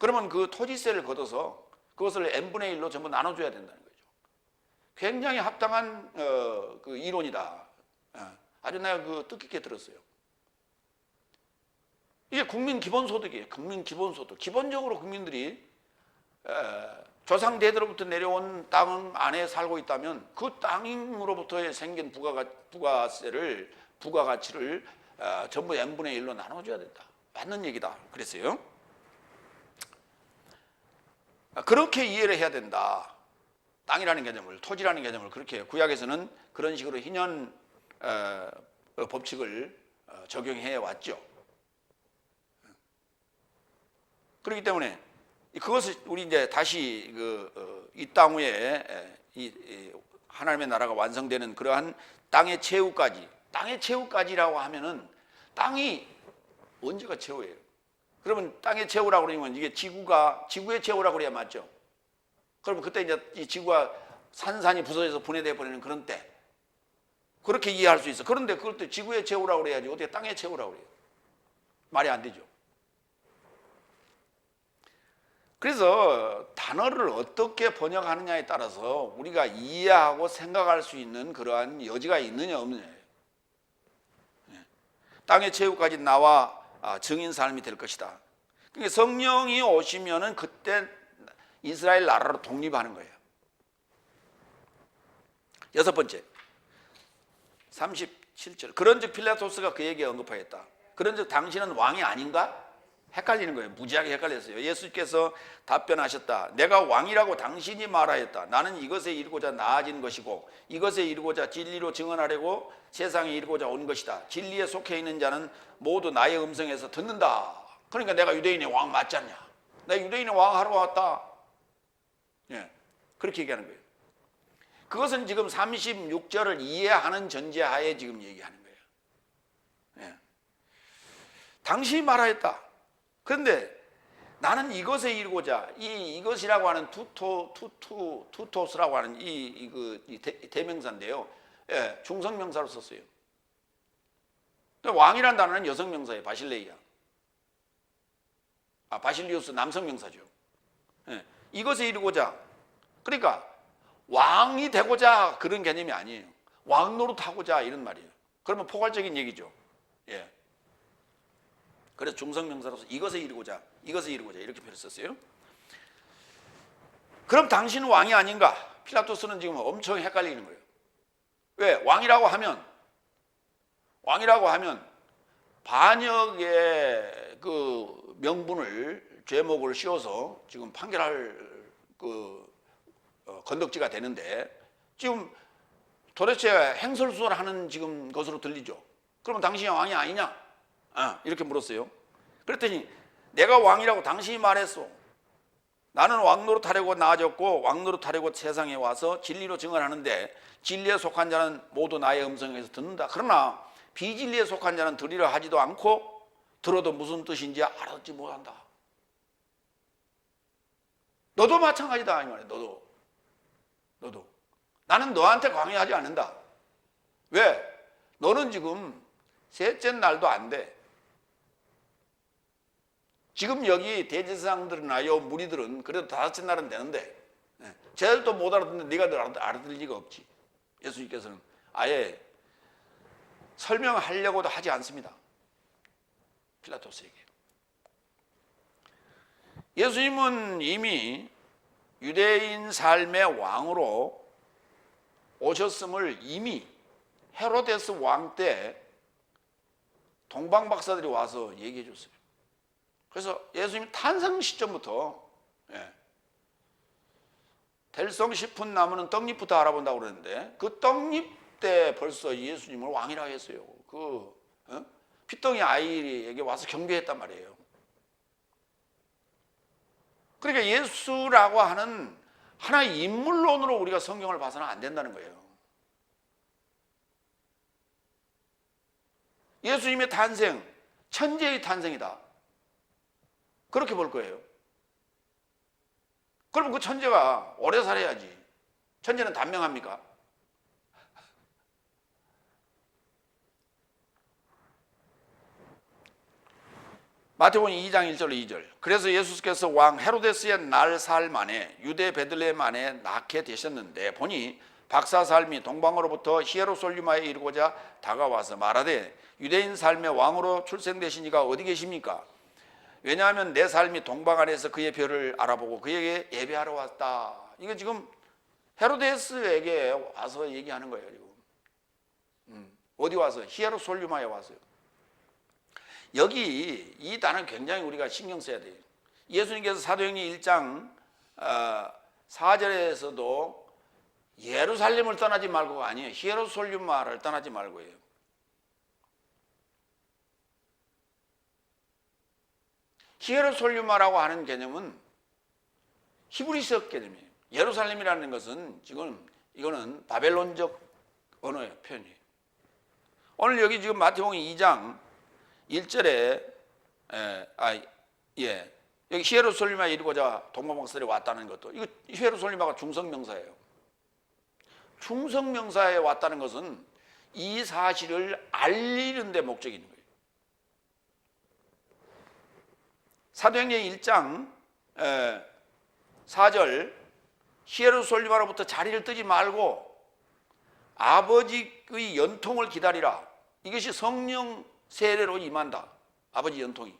S1: 그러면 그 토지세를 걷어서 그것을 n분의 1로 전부 나눠줘야 된다는 거죠. 굉장히 합당한 그 이론이다. 아주 내가 그 뜻깊게 들었어요. 이게 국민 기본소득이에요. 국민 기본소득. 기본적으로 국민들이 조상 대대로부터 내려온 땅 안에 살고 있다면 그 땅으로부터 생긴 부가가치를 전부 n분의 1로 나눠줘야 된다. 맞는 얘기다. 그랬어요. 그렇게 이해를 해야 된다. 땅이라는 개념을, 토지라는 개념을 그렇게 구약에서는 그런 식으로 희년 법칙을 적용해 왔죠. 그렇기 때문에 그것을 우리 이제 다시 이 땅 위에 하나님의 나라가 완성되는 그러한 땅의 최후까지라고 하면은 땅이 언제가 최후예요? 그러면 땅의 최후라고 그러면 이게 지구의 최후라고 그래야 맞죠? 그러면 그때 이제 이 지구가 산산이 부서져서 분해되어 버리는 그런 때 그렇게 이해할 수 있어. 그런데 그걸 또 지구의 최후라고 그래야지 어떻게 땅의 최후라고 그래요? 말이 안 되죠. 그래서 단어를 어떻게 번역하느냐에 따라서 우리가 이해하고 생각할 수 있는 그러한 여지가 있느냐 없느냐예요. 땅의 최후까지 나와 증인 삶이 될 것이다. 그러니까 성령이 오시면은 그때 이스라엘 나라로 독립하는 거예요. 여섯 번째 37절 그런즉 필라토스가 그에게 언급하였다. 그런즉 당신은 왕이 아닌가? 헷갈리는 거예요. 무지하게 헷갈렸어요. 예수께서 답변하셨다. 내가 왕이라고 당신이 말하였다. 나는 이것에 이르고자 나아진 것이고 이것에 이르고자 진리로 증언하려고 세상에 이르고자 온 것이다. 진리에 속해 있는 자는 모두 나의 음성에서 듣는다. 그러니까 내가 유대인의 왕 맞지 않냐? 내가 유대인의 왕 하러 왔다. 예, 그렇게 얘기하는 거예요. 그것은 지금 36절을 이해하는 전제하에 지금 얘기하는 거예요. 예. 당신이 말하였다. 그런데 나는 이것에 이르고자 이것이라고 하는 투토스라고 하는 이 대명사인데요. 예, 중성명사로 썼어요. 왕이란 단어는 여성명사예요. 바실레이아. 바실리우스 남성명사죠. 예, 이것에 이르고자. 그러니까 왕이 되고자 그런 개념이 아니에요. 왕 노릇하고자 이런 말이에요. 그러면 포괄적인 얘기죠. 예. 그래서 중성명사로서 이것에 이르고자 이렇게 표현을 썼어요. 그럼 당신은 왕이 아닌가? 필라토스는 지금 엄청 헷갈리는 거예요. 왜? 왕이라고 하면 반역의 그 명분을 죄목을 씌워서 지금 판결할 건덕지가 되는데 지금 도대체 행설수설하는 지금 것으로 들리죠. 그러면 당신이 왕이 아니냐? 이렇게 물었어요. 그랬더니 내가 왕이라고 당신이 말했어. 나는 왕노릇하려고 나아졌고 왕노릇하려고 세상에 와서 진리로 증언하는데 진리에 속한 자는 모두 나의 음성에서 듣는다. 그러나 비진리에 속한 자는 들으려 하지도 않고 들어도 무슨 뜻인지 알아듣지 못한다. 너도 마찬가지다 이 말이야. 너도 나는 너한테 강요하지 않는다. 왜? 너는 지금 셋째 날도 안 돼. 지금 여기 대제사장들이나 요 무리들은 그래도 다섯째 날은 되는데 쟤들도 못 알아듣는데 네가 알아들 리가 없지. 예수님께서는 아예 설명하려고도 하지 않습니다. 필라토스에게. 예수님은 이미 유대인 삶의 왕으로 오셨음을 이미 헤로데스 왕 때 동방 박사들이 와서 얘기해 줬어요. 그래서 예수님 탄생 시점부터 될성 싶은 나무는 떡잎부터 알아본다고 그러는데 그 떡잎 때 벌써 예수님을 왕이라고 했어요. 피덩이 아이에게 와서 경배했단 말이에요. 그러니까 예수라고 하는 하나의 인물론으로 우리가 성경을 봐서는 안 된다는 거예요. 예수님의 탄생, 천재의 탄생이다. 그렇게 볼 거예요. 그러면 그 천재가 오래 살아야지. 천재는 단명합니까? 마태복음 2장 1절 2절. 그래서 예수께서 왕 헤로데스의 날 만에 유대 베들레헴 안에 낳게 되셨는데 보니 박사 삶이 동방으로부터 히에로솔리마에 이르고자 다가와서 말하되 유대인 삶의 왕으로 출생되신 이가 어디 계십니까? 왜냐하면 내 삶이 동방 안에서 그의 별을 알아보고 그에게 예배하러 왔다. 이거 지금 헤로데스에게 와서 얘기하는 거예요. 지금. 어디 와서? 히에로솔리마에 와서요. 여기 이 단어는 굉장히 우리가 신경 써야 돼요. 예수님께서 사도행전 1장 4절에서도 예루살렘을 떠나지 말고가 아니에요. 히에로솔리마를 떠나지 말고예요. 히에로솔리마라고 하는 개념은 히브리서 개념이에요. 예루살렘이라는 것은 지금 이거는 바벨론적 언어의 표현이에요. 오늘 여기 지금 마태복음 2장 1절에 여기 히에로솔리마에 이르고자 동방박사들이 왔다는 것도 이거 히에로솔리마가 중성명사예요. 중성명사에 왔다는 것은 이 사실을 알리는 데 목적이 있는 거예요. 사도행전 1장 4절 히에로솔리마로부터 자리를 뜨지 말고 아버지의 연통을 기다리라. 이것이 성령 세례로 임한다. 아버지 연통이.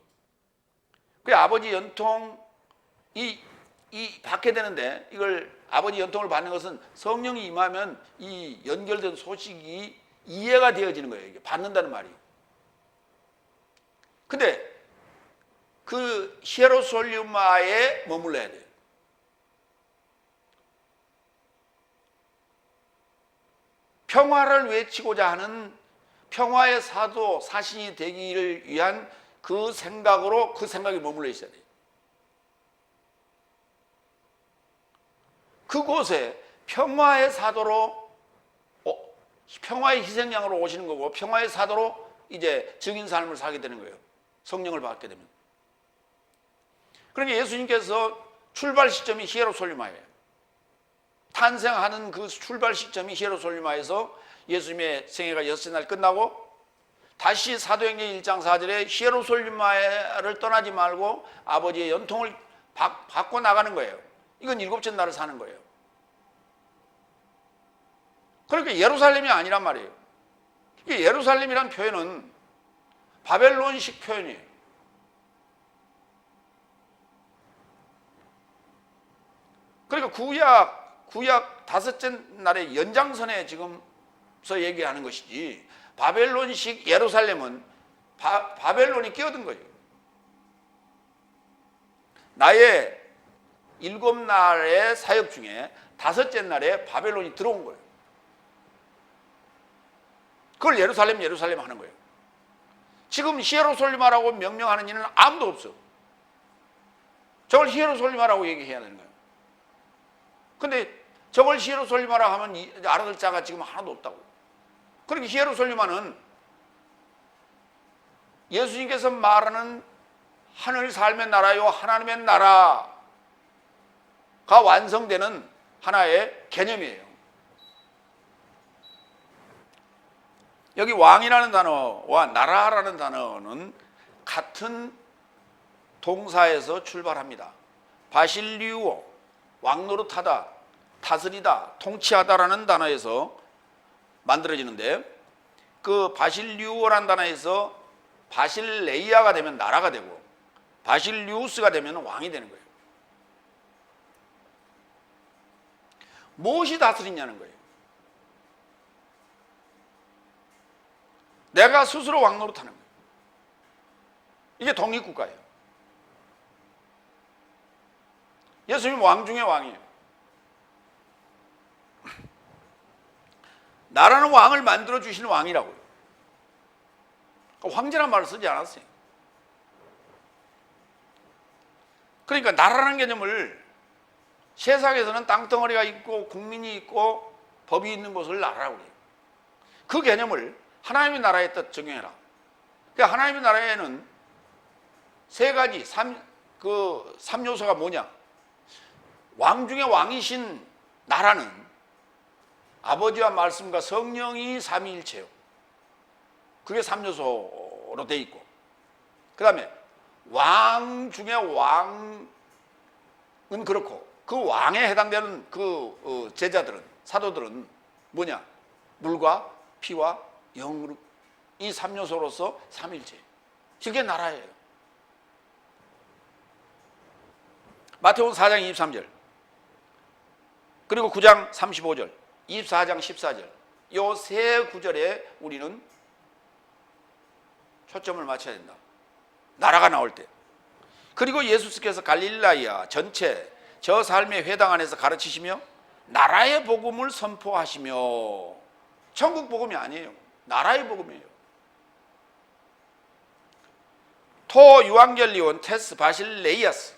S1: 그 아버지 연통이 받게 되는데 이걸 아버지 연통을 받는 것은 성령이 임하면 이 연결된 소식이 이해가 되어지는 거예요. 이게 받는다는 말이에요. 근데 그 히에로솔리마에 머물러야 돼요. 평화를 외치고자 하는 평화의 사도 사신이 되기를 위한 그 생각으로 그 생각이 머물러 있어야 돼요. 그곳에 평화의 사도로 평화의 희생양으로 오시는 거고 평화의 사도로 이제 증인 삶을 살게 되는 거예요. 성령을 받게 되면. 그러니까 예수님께서 출발 시점이 히에로솔리마예요. 탄생하는 그 출발 시점이 히에로솔리마에서 예수님의 생애가 6째 날 끝나고 다시 사도행전 1장 4절에 히에로솔리마를 떠나지 말고 아버지의 연통을 받고 나가는 거예요. 이건 7째 날을 사는 거예요. 그러니까 예루살렘이 아니란 말이에요. 예루살렘이란 표현은 바벨론식 표현이에요. 그러니까 구약 5째 날의 연장선에 지금서 얘기하는 것이지 바벨론식 예루살렘은 바벨론이 끼어든 거예요. 나의 7날의 사역 중에 5째 날에 바벨론이 들어온 거예요. 그걸 예루살렘 하는 거예요. 지금 히에로솔리마라고 명명하는 이는 아무도 없어. 저걸 히에로솔리마라고 얘기해야 되는 거예요. 근데 저걸 히에로솔리마라고 하면 알아들 자가 지금 하나도 없다고. 그러니까 히에로솔리마는 예수님께서 말하는 하늘 삶의 나라요 하나님의 나라가 완성되는 하나의 개념이에요. 여기 왕이라는 단어와 나라라는 단어는 같은 동사에서 출발합니다. 바실리오, 왕노릇하다, 다스리다, 통치하다라는 단어에서 만들어지는데 그 바실리오라는 단어에서 바실레이아가 되면 나라가 되고 바실리우스가 되면 왕이 되는 거예요. 무엇이 다스리냐는 거예요. 내가 스스로 왕노릇하는 거예요. 이게 독립국가예요. 예수님 왕 중에 왕이에요. 나라는 왕을 만들어 주시는 왕이라고요. 황제란 말을 쓰지 않았어요. 그러니까 나라라는 개념을 세상에서는 땅덩어리가 있고 국민이 있고 법이 있는 곳을 나라라고 해요. 그 개념을 하나님의 나라에 딱 적용해라. 그러니까 하나님의 나라에는 세 가지, 3요소가 뭐냐? 왕 중에 왕이신 나라는 아버지와 말씀과 성령이 삼위일체요. 그게 3요소로 돼 있고, 그 다음에 왕 중에 왕은 그렇고 그 왕에 해당되는 그 제자들은, 사도들은 뭐냐? 물과 피와 영으로, 이 3요소로서 삼일체. 이게 나라예요. 마태복음 4장 23절, 그리고 9장 35절, 24장 14절, 이 세 구절에 우리는 초점을 맞춰야 된다. 나라가 나올 때. 그리고 예수께서 갈릴라야 전체 저 삶의 회당 안에서 가르치시며 나라의 복음을 선포하시며, 천국 복음이 아니에요. 나라의 복음이에요. 토 유앙겔리온 테스 바실레이아스,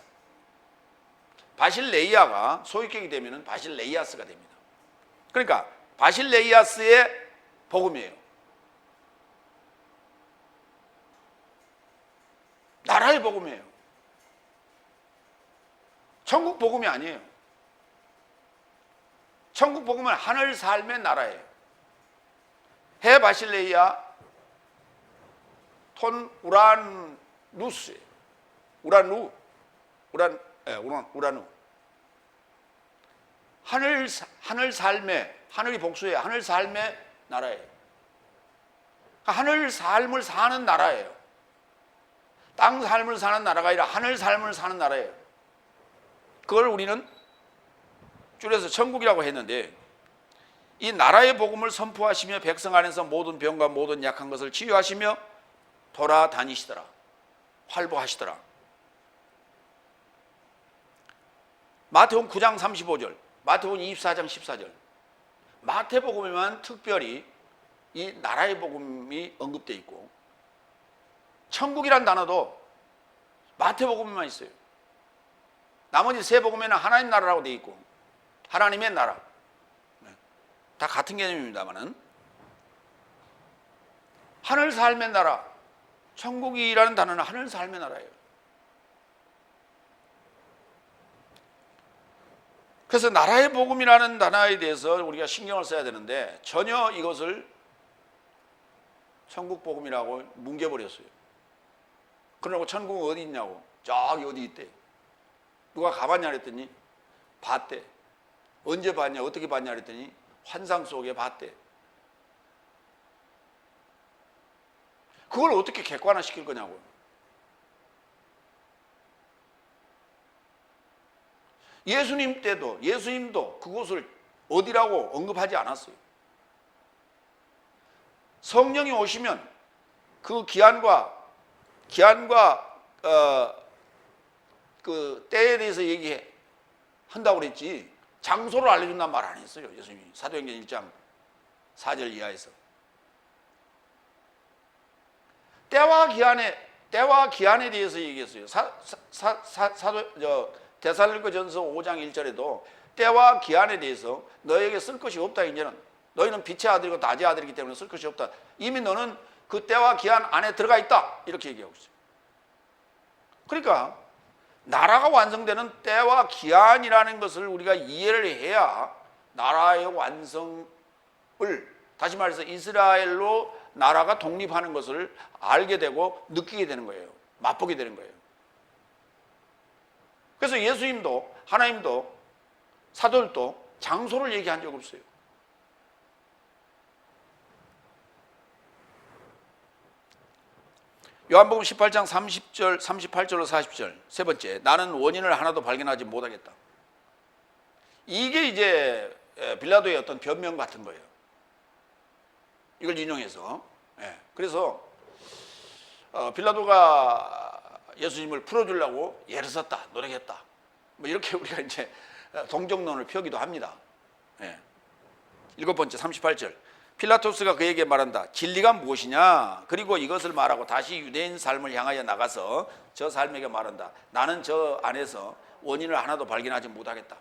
S1: 바실레이아가 소유격이 되면 바실레이아스가 됩니다. 그러니까 바실레이아스의 복음이에요. 나라의 복음이에요. 천국 복음이 아니에요. 천국 복음은 하늘 삶의 나라예요. 해 바실레이아 톤 우라누스예요. 우라누. 하늘 삶의, 하늘이 복수예요. 하늘 삶의 나라예요. 하늘 삶을 사는 나라예요. 땅 삶을 사는 나라가 아니라 하늘 삶을 사는 나라예요. 그걸 우리는 줄여서 천국이라고 했는데, 이 나라의 복음을 선포하시며 백성 안에서 모든 병과 모든 약한 것을 치유하시며 돌아다니시더라. 활보하시더라. 마태복음 9장 35절, 마태복음 24장 14절, 마태복음에만 특별히 이 나라의 복음이 언급되어 있고, 천국이란 단어도 마태복음에만 있어요. 나머지 세 복음에는 하나님 나라라고 되어 있고, 하나님의 나라, 다 같은 개념입니다만은, 하늘 삶의 나라, 천국이라는 단어는 하늘 삶의 나라예요. 그래서 나라의 복음이라는 단어에 대해서 우리가 신경을 써야 되는데, 전혀 이것을 천국 복음이라고 뭉개버렸어요. 그러고 천국은 어디 있냐고, 저기 어디 있대. 누가 가봤냐 그랬더니 봤대. 언제 봤냐, 어떻게 봤냐 그랬더니 환상 속에 봤대. 그걸 어떻게 객관화시킬 거냐고. 예수님 때도, 예수님도 그곳을 어디라고 언급하지 않았어요. 성령이 오시면 그 기한과 그 때에 대해서 얘기한다고 그랬지, 장소를 알려준다는 말 안 했어요. 예수님이 사도행전 1장 4절 이하에서. 때와 기한에 대해서 얘기했어요. 데살로니가전서 5장 1절에도 때와 기한에 대해서 너에게 쓸 것이 없다. 이제는 너희는 빛의 아들이고 낮의 아들이기 때문에 쓸 것이 없다. 이미 너는 그 때와 기한 안에 들어가 있다. 이렇게 얘기하고 있어요. 그러니까 나라가 완성되는 때와 기한이라는 것을 우리가 이해를 해야 나라의 완성을, 다시 말해서 이스라엘로 나라가 독립하는 것을 알게 되고 느끼게 되는 거예요. 맛보게 되는 거예요. 그래서 예수님도, 하나님도, 사도들도 장소를 얘기한 적 없어요. 요한복음 18장 30절, 38절로 40절, 세 번째, 나는 원인을 하나도 발견하지 못하겠다. 이게 이제 빌라도의 어떤 변명 같은 거예요. 이걸 인용해서. 그래서 빌라도가 예수님을 풀어주려고 애를 썼다, 노력했다. 뭐 이렇게 우리가 이제 동정론을 펴기도 합니다. 일곱 번째, 38절. 필라토스가 그에게 말한다. 진리가 무엇이냐? 그리고 이것을 말하고 다시 유대인 삶을 향하여 나가서 저 삶에게 말한다. 나는 저 안에서 원인을 하나도 발견하지 못하겠다.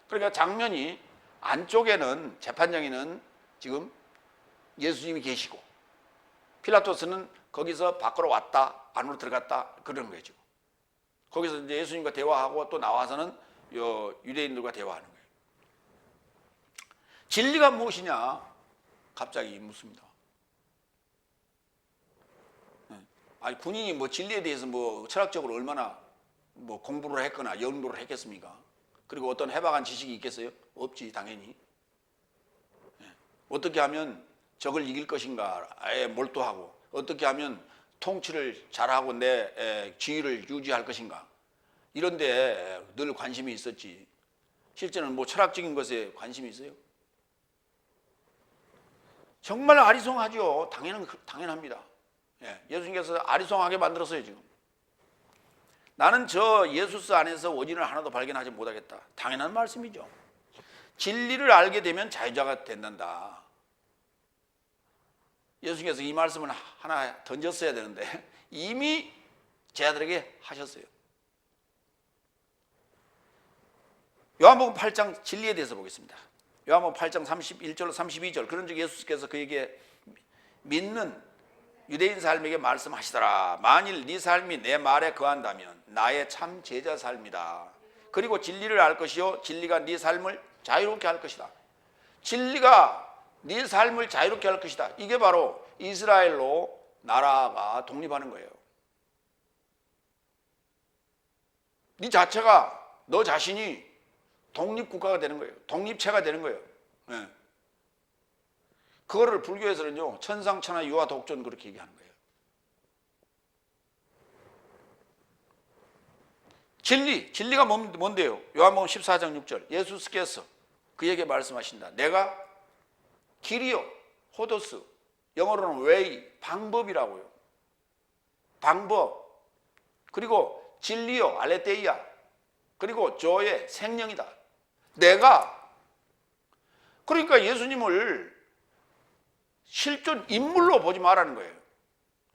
S1: 그러니까 장면이, 안쪽에는 재판장에는 지금 예수님이 계시고, 필라토스는 거기서 밖으로 왔다, 안으로 들어갔다, 그런 거죠. 거기서 이제 예수님과 대화하고 또 나와서는 유대인들과 대화하는 거예요. 진리가 무엇이냐? 갑자기 묻습니다. 아니 군인이 뭐 진리에 대해서 뭐 철학적으로 얼마나 뭐 공부를 했거나 연구를 했겠습니까? 그리고 어떤 해박한 지식이 있겠어요? 없지 당연히. 어떻게 하면 적을 이길 것인가에 몰두하고 어떻게 하면 통치를 잘하고 내 지위를 유지할 것인가 이런 데 늘 관심이 있었지. 실제는 뭐 철학적인 것에 관심이 있어요? 정말 아리송하죠. 당연합니다. 예수님께서 아리송하게 만들었어요 지금. 나는 저 예수스 안에서 원인을 하나도 발견하지 못하겠다. 당연한 말씀이죠. 진리를 알게 되면 자유자가 된단다. 예수님께서 이 말씀을 하나 던졌어야 되는데 이미 제자들에게 하셨어요. 요한복음 8장 진리에 대해서 보겠습니다. 요한복음 8장 31절 32절 그런즉 예수께서 그에게 믿는 유대인 삶에게 말씀하시더라. 만일 네 삶이 내 말에 거한다면 나의 참 제자 삶이다. 그리고 진리를 알 것이요 진리가 네 삶을 자유롭게 할 것이다. 진리가 네 삶을 자유롭게 할 것이다. 이게 바로 이스라엘로 나라가 독립하는 거예요. 네 자체가 너 자신이 독립국가가 되는 거예요. 독립체가 되는 거예요. 네. 그거를 불교에서는요 천상천하 유아 독존 그렇게 얘기하는 거예요. 진리가 뭔데요? 요한복음 14장 6절 예수께서 그에게 말씀하신다. 내가 길이요 호도스 영어로는 웨이 방법이라고요. 방법 그리고 진리요 알레테이아 그리고 조의 생명이다. 내가 그러니까 예수님을 실존 인물로 보지 말라는 거예요.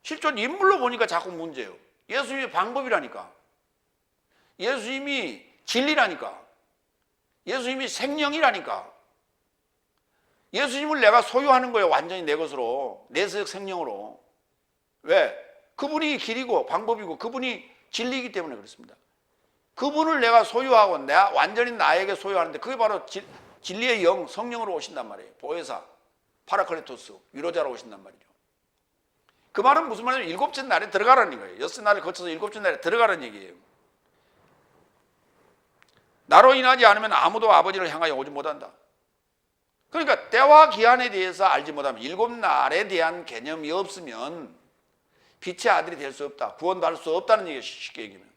S1: 실존 인물로 보니까 자꾸 문제예요. 예수님이 방법이라니까. 예수님이 진리라니까. 예수님이 생명이라니까. 예수님을 내가 소유하는 거예요. 완전히 내 것으로. 내 생명으로. 왜? 그분이 길이고 방법이고 그분이 진리이기 때문에 그렇습니다. 그분을 내가 소유하고 내가 완전히 나에게 소유하는데 그게 바로 진리의 영, 성령으로 오신단 말이에요. 보혜사, 파라클레토스, 위로자로 오신단 말이죠. 그 말은 무슨 말이냐면 일곱째 날에 들어가라는 거예요. 여섯 날을 거쳐서 일곱째 날에 들어가라는 얘기예요. 나로 인하지 않으면 아무도 아버지를 향하여 오지 못한다. 그러니까 때와 기한에 대해서 알지 못하면 일곱 날에 대한 개념이 없으면 빛의 아들이 될 수 없다. 구원도 할 수 없다는 얘기예요. 쉽게 얘기하면.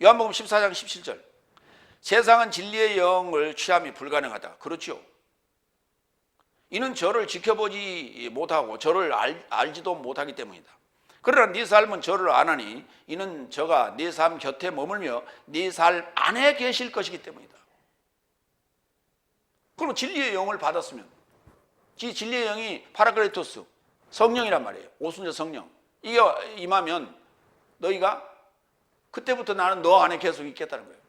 S1: 요한복음 14장 17절 세상은 진리의 영을 취함이 불가능하다. 그렇죠. 이는 저를 지켜보지 못하고 저를 알지도 못하기 때문이다. 그러나 네 삶은 저를 아나니 이는 저가 네 삶 곁에 머물며 네 삶 안에 계실 것이기 때문이다. 그럼 진리의 영을 받았으면 진리의 영이 파라클레토스 성령이란 말이에요. 오순절 성령 이게 임하면 너희가 그때부터 나는 너 안에 계속 있겠다는 거예요.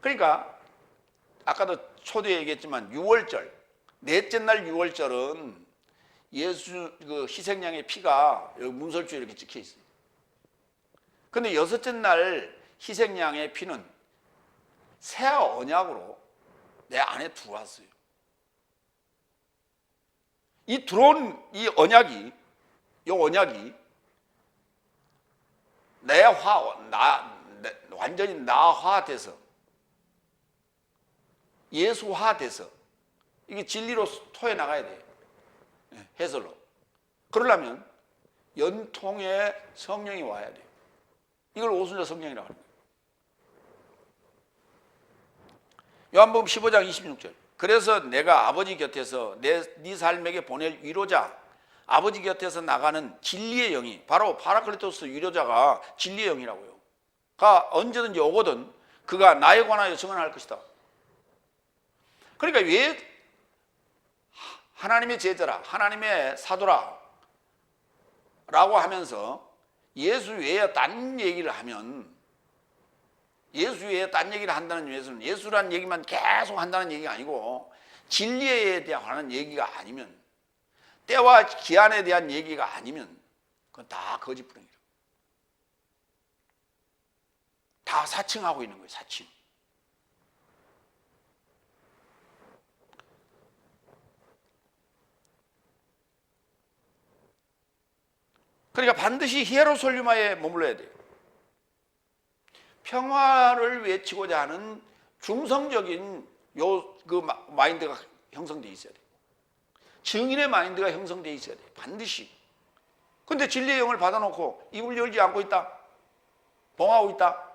S1: 그러니까 아까도 초대에 얘기했지만 6월절 넷째 날 6월절은 예수 그 희생양의 피가 여기 문설주에 이렇게 찍혀 있어요. 근데 여섯째 날 희생양의 피는 새 언약으로 내 안에 들어왔어요. 이 들어온 이 언약이 완전히 나화돼서 예수화돼서 이게 진리로 토해 나가야 돼요. 해설로. 그러려면 연통의 성령이 와야 돼요. 이걸 오순절 성령이라고 합니다. 요한복음 15장 26절 그래서 내가 아버지 곁에서 네 삶에게 보낼 위로자 아버지 곁에서 나가는 진리의 영이 바로 파라클레토스 위로자가 진리의 영이라고요. 가 언제든지 오거든 그가 나에 관하여 증언할 것이다. 그러니까 왜 하나님의 제자라 하나님의 사도라 라고 하면서 예수 외에 딴 얘기를 하면 예수 외에 딴 얘기를 한다는 의미에서는 예수라는 얘기만 계속 한다는 얘기가 아니고 진리에 대한 얘기가 아니면 때와 기한에 대한 얘기가 아니면 그건 다 거짓부렁이라. 다 사칭하고 있는 거예요. 사칭. 그러니까 반드시 히에로솔리마에 머물러야 돼요. 평화를 외치고자 하는 중성적인 그 마인드가 형성되어 있어야 돼요. 증인의 마인드가 형성되어 있어야 돼요. 반드시. 근데 진리의 영을 받아놓고 입을 열지 않고 있다. 봉하고 있다.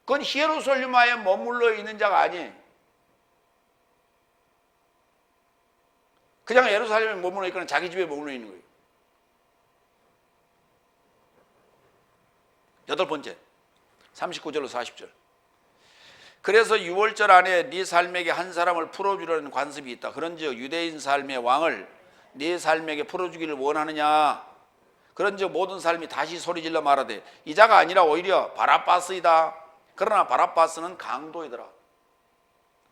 S1: 그건 히에로솔리마에 머물러 있는 자가 아니에요. 그냥 예루살렘에 머물러 있거나 자기 집에 머물러 있는 거예요. 여덟 번째, 39절로 40절. 그래서 유월절 안에 네 삶에게 한 사람을 풀어주려는 관습이 있다. 그런즉 유대인 삶의 왕을 네 삶에게 풀어주기를 원하느냐. 그런즉 모든 삶이 다시 소리질러 말하되 이 자가 아니라 오히려 바라바스이다. 그러나 바라바스는 강도이더라.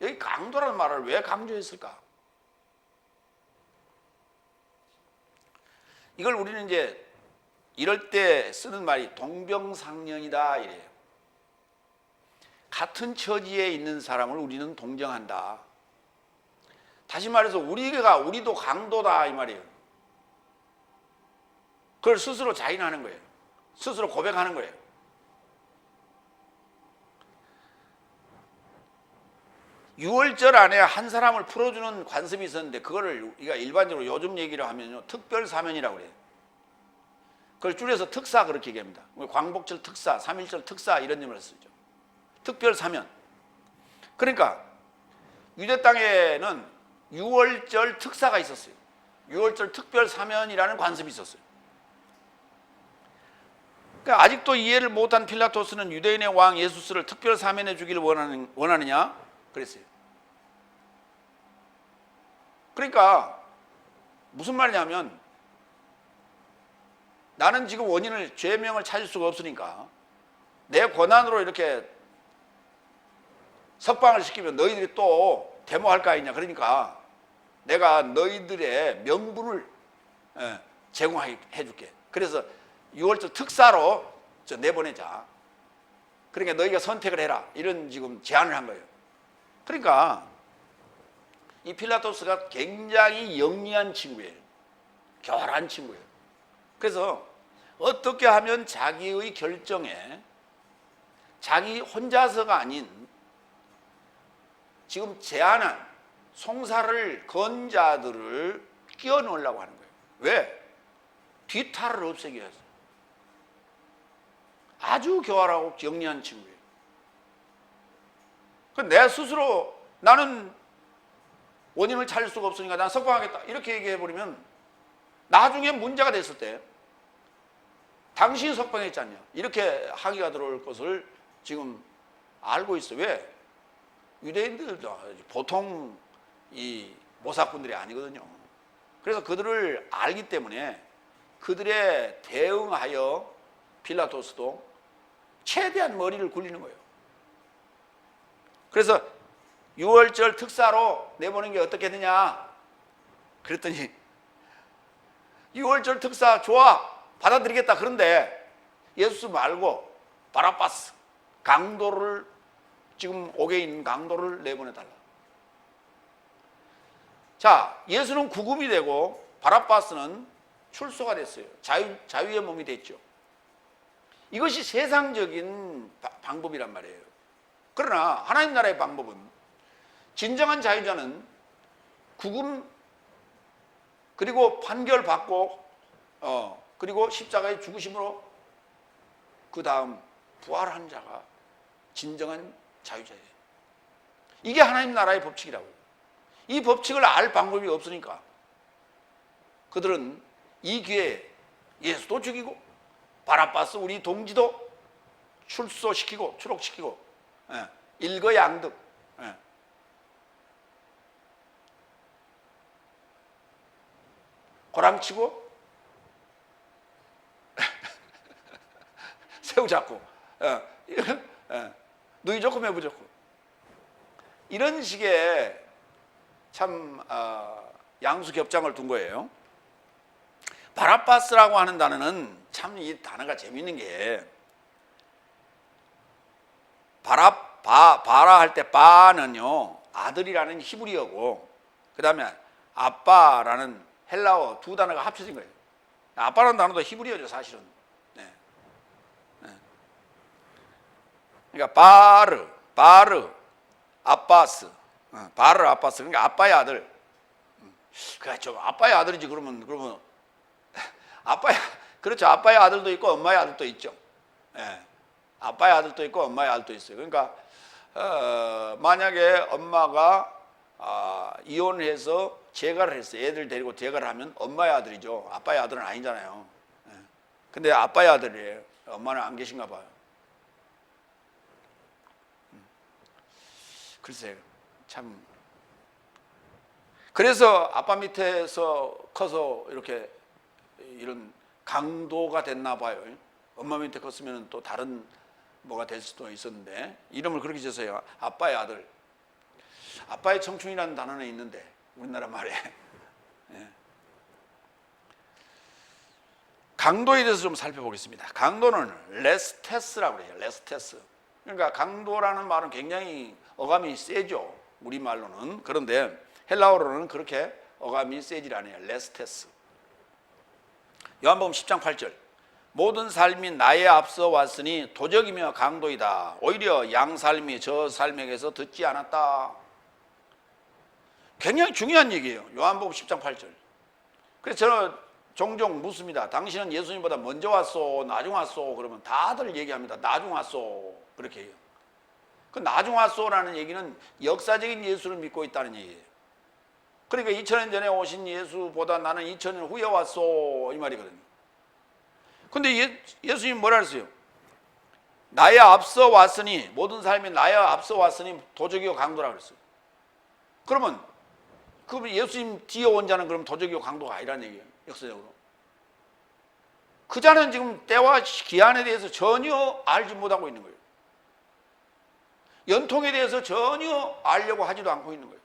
S1: 여기 강도라는 말을 왜 강조했을까? 이걸 우리는 이제 이럴 때 쓰는 말이 동병상련이다 이래요. 같은 처지에 있는 사람을 우리는 동정한다. 다시 말해서 우리도 강도다 이 말이에요. 그걸 스스로 자인하는 거예요. 스스로 고백하는 거예요. 유월절 안에 한 사람을 풀어주는 관습이 있었는데 그거를 우리가 일반적으로 요즘 얘기를 하면요 특별사면이라고 그래요. 그걸 줄여서 특사 그렇게 얘기합니다. 광복절 특사, 3.1절 특사 이런 이름을 쓰죠. 특별사면. 그러니까 유대 땅에는 유월절 특사가 있었어요. 유월절 특별사면이라는 관습이 있었어요. 그러니까 아직도 이해를 못한 필라토스는 유대인의 왕 예수스를 특별사면해 주기를 원하느냐? 그랬어요. 그러니까 무슨 말이냐면 나는 지금 원인을 죄명을 찾을 수가 없으니까 내 권한으로 이렇게 석방을 시키면 너희들이 또 데모할 거 아니냐. 그러니까 내가 너희들의 명분을 제공해 줄게. 그래서 6월절 특사로 내보내자. 그러니까 너희가 선택을 해라. 이런 지금 제안을 한 거예요. 그러니까 이 필라토스가 굉장히 영리한 친구예요. 교활한 친구예요. 그래서 어떻게 하면 자기의 결정에 자기 혼자서가 아닌 지금 제안한 송사를 건 자들을 끼워 넣으려고 하는 거예요. 왜? 뒤탈을 없애기 위해서. 아주 교활하고 영리한 친구예요. 내 스스로 나는 원인을 찾을 수가 없으니까 난 석방하겠다 이렇게 얘기해버리면 나중에 문제가 됐을 때 당신이 석방했지 않냐 이렇게 항의가 들어올 것을 지금 알고 있어. 왜? 유대인들도 보통 이 모사꾼들이 아니거든요. 그래서 그들을 알기 때문에 그들의 대응하여 빌라토스도 최대한 머리를 굴리는 거예요. 그래서 6월절 특사로 내보는 게 어떻겠느냐 그랬더니 6월절 특사 좋아 받아들이겠다. 그런데 예수 말고 바라바스 강도를 지금 옥에 있는 강도를 내보내달라. 자, 예수는 구금이 되고 바라바스는 출소가 됐어요. 자유의 몸이 됐죠. 이것이 세상적인 방법이란 말이에요. 그러나 하나님 나라의 방법은 진정한 자유자는 구금 그리고 판결받고 그리고 십자가의 죽으심으로 그 다음 부활한 자가 진정한 자유자예요. 이게 하나님 나라의 법칙이라고요. 이 법칙을 알 방법이 없으니까 그들은 이 기회에 예수도 죽이고 바라바스 우리 동지도 출소시키고 추록시키고 일거양득 고랑치고 새우 잡고 누이 좋고 매부 좋고 이런 식의 참 양수겹장을 둔 거예요. 바라바스라고 하는 단어는 참 이 단어가 재밌는 게 바라 할 때 바는요 아들이라는 히브리어고 그 다음에 아빠라는 헬라어 두 단어가 합쳐진 거예요. 아빠라는 단어도 히브리어죠, 사실은. 네. 네. 그러니까 바르, 아빠스, 바르, 아빠스. 그러니까 아빠의 아들. 그렇죠. 아빠의 아들이지. 그러면 아빠의, 그렇죠. 아빠의 아들도 있고 엄마의 아들도 있죠. 예. 아빠의 아들도 있고 엄마의 아들도 있어요. 그러니까 만약에 엄마가 이혼해서 재가를 했어요. 애들 데리고 재가를 하면 엄마의 아들이죠. 아빠의 아들은 아니잖아요. 예. 근데 아빠의 아들이에요. 엄마는 안 계신가 봐요. 글쎄요. 참. 그래서 아빠 밑에서 커서 이렇게 이런 강도가 됐나 봐요. 엄마 밑에 컸으면 또 다른 뭐가 될 수도 있었는데 이름을 그렇게 지었어요. 아빠의 아들. 아빠의 청춘이라는 단어는 있는데 우리나라 말에. 예. 강도에 대해서 좀 살펴보겠습니다. 강도는 레스테스라고 그래요. 레스테스. 그러니까 강도라는 말은 굉장히 어감이 세죠. 우리말로는. 그런데 헬라어로는 그렇게 어감이 세질 않아요. 레스테스. 요한복음 10장 8절. 모든 삶이 나에 앞서 왔으니 도적이며 강도이다. 오히려 양 삶이 저 삶에게서 듣지 않았다. 굉장히 중요한 얘기예요. 요한복음 10장 8절. 그래서 저는 종종 묻습니다. 당신은 예수님보다 먼저 왔소? 나중 왔소? 그러면 다들 얘기합니다. 나중 왔소. 그렇게 해요. 그 나중 왔소라는 얘기는 역사적인 예수를 믿고 있다는 얘기예요. 그러니까 2000년 전에 오신 예수보다 나는 2000년 후에 왔소 이 말이거든요. 근데 예수님 뭐라 그랬어요? 나에 앞서 왔으니 모든 삶이 나에 앞서 왔으니 도적이요 강도라 그랬어요. 그러면 그 예수님 뒤에 온 자는 그럼 도적이요 강도가 아니라는 얘기예요. 역사적으로. 그 자는 지금 때와 기한에 대해서 전혀 알지 못하고 있는 거예요. 연통에 대해서 전혀 알려고 하지도 않고 있는 거예요.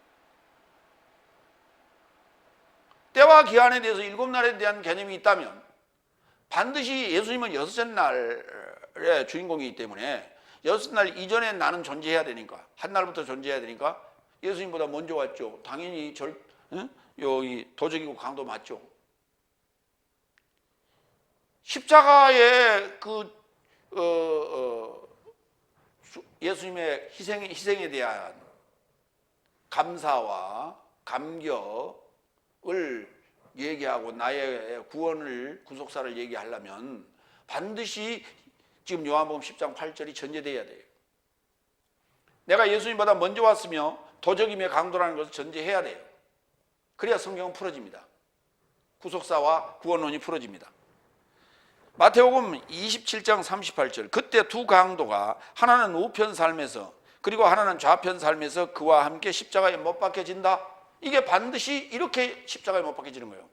S1: 때와 기한에 대해서 7날에 대한 개념이 있다면 반드시 예수님은 6째 날의 주인공이기 때문에 6날 이전에 나는 존재해야 되니까 한 날부터 존재해야 되니까 예수님보다 먼저 왔죠. 당연히 여기 도적이고 강도 맞죠. 십자가의 예수님의 희생에 대한 감사와 감격을 얘기하고 나의 구원을 구속사를 얘기하려면 반드시 지금 요한복음 10장 8절이 전제되어야 돼요. 내가 예수님보다 먼저 왔으며 도적이며 강도라는 것을 전제해야 돼요. 그래야 성경은 풀어집니다. 구속사와 구원론이 풀어집니다. 마태복음 27장 38절. 그때 두 강도가 하나는 우편 삶에서 그리고 하나는 좌편 삶에서 그와 함께 십자가에 못 박혀진다. 이게 반드시 이렇게 십자가에 못 박혀지는 거예요.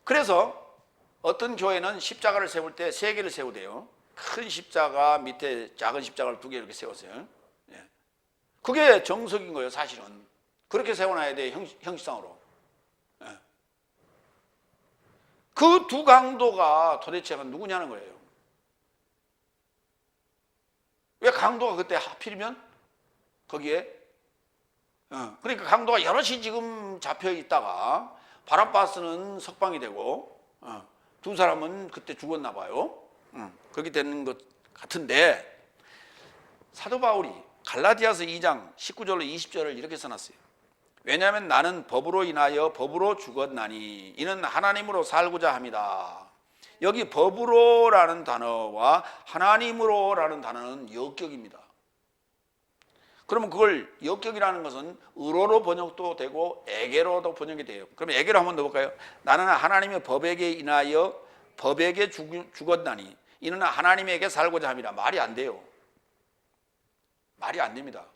S1: 그래서 어떤 교회는 십자가를 세울 때 3개를 세우대요. 큰 십자가 밑에 작은 십자가를 2개 이렇게 세웠어요. 그게 정석인 거예요. 사실은 그렇게 세워놔야 돼. 형식상으로. 그 두 강도가 도대체 누구냐는 거예요. 왜 강도가 그때 하필이면 거기에 그러니까 강도가 여럿이 지금 잡혀 있다가 바라바스는 석방이 되고 두 사람은 그때 죽었나 봐요. 그렇게 되는 것 같은데 사도 바울이 갈라디아서 2장 19절로 20절을 이렇게 써놨어요. 왜냐하면 나는 법으로 인하여 법으로 죽었나니 이는 하나님으로 살고자 합니다. 여기 법으로라는 단어와 하나님으로라는 단어는 역격입니다. 그러면 그걸 역격이라는 것은 의로로 번역도 되고 에게로도 번역이 돼요. 그럼 에게로 한번 넣어볼까요? 나는 하나님의 법에게 인하여 법에게 죽었나니 이는 하나님에게 살고자 합니다. 말이 안 돼요. 말이 안 됩니다.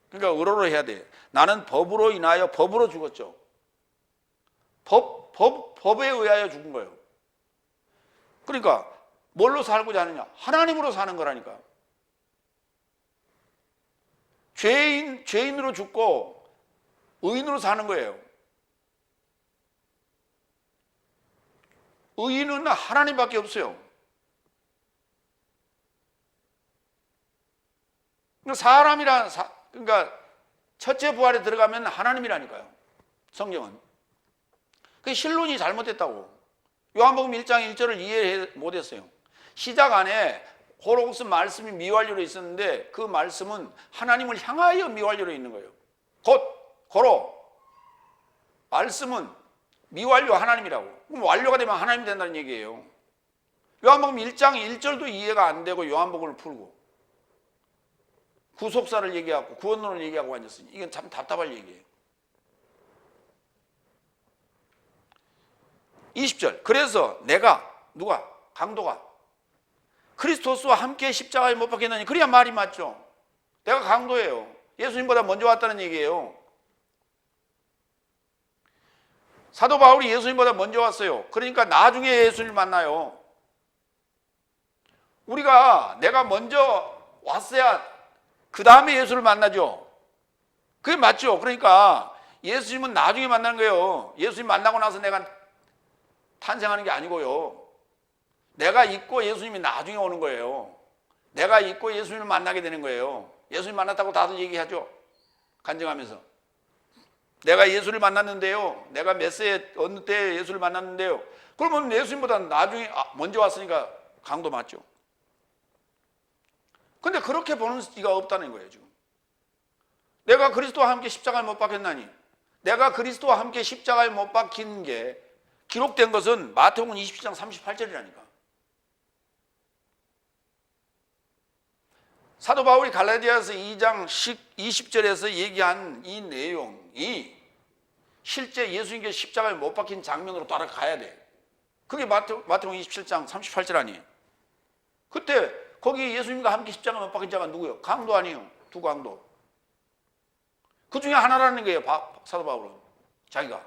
S1: 그러니까 의로로 해야 돼. 나는 법으로 인하여 법으로 죽었죠. 법에 의하여 죽은 거예요. 그러니까 뭘로 살고자 하느냐? 하나님으로 사는 거라니까. 죄인으로 죽고 의인으로 사는 거예요. 의인은 하나님밖에 없어요. 그러니까 첫째 부활에 들어가면 하나님이라니까요. 성경은. 그 신론이 잘못됐다고. 요한복음 1장 1절을 이해 못했어요. 시작 안에 호로스 말씀이 미완료로 있었는데 그 말씀은 하나님을 향하여 미완료로 있는 거예요. 고로 말씀은 미완료 하나님이라고. 그럼 완료가 되면 하나님이 된다는 얘기예요. 요한복음 1장 1절도 이해가 안 되고 요한복음을 풀고 구속사를 얘기하고 구원론을 얘기하고 앉았으니 이건 참 답답할 얘기예요. 20절. 그래서 내가 누가? 강도가 그리스도스와 함께 십자가에 못 박혔나니 그래야 말이 맞죠. 내가 강도예요. 예수님보다 먼저 왔다는 얘기예요. 사도 바울이 예수님보다 먼저 왔어요. 그러니까 나중에 예수님을 만나요. 내가 먼저 왔어야 그 다음에 예수를 만나죠. 그게 맞죠. 그러니까 예수님은 나중에 만나는 거예요. 예수님 만나고 나서 내가 탄생하는 게 아니고요. 내가 있고 예수님이 나중에 오는 거예요. 내가 있고 예수님을 만나게 되는 거예요. 예수님 만났다고 다들 얘기하죠. 간증하면서. 내가 예수를 만났는데요. 내가 몇 세 어느 때 예수를 만났는데요. 그러면 예수님보다 나중에 먼저 왔으니까 강도 맞죠. 근데 그렇게 보는 이가 없다는 거예요. 지금 내가 그리스도와 함께 십자가에 못 박혔나니, 내가 그리스도와 함께 십자가에 못 박힌 게 기록된 것은 마태복음 27장 38절이라니까. 사도 바울이 갈라디아서 2장 20절에서 얘기한 이 내용이 실제 예수님께 십자가에 못 박힌 장면으로 따라가야 돼. 그게 마태복음 27장 38절 아니에요. 그때 거기 예수님과 함께 십자가에 못 박힌 자가 누구예요? 강도 아니에요. 두 강도. 그 중에 하나라는 거예요. 사도 바울은. 자기가.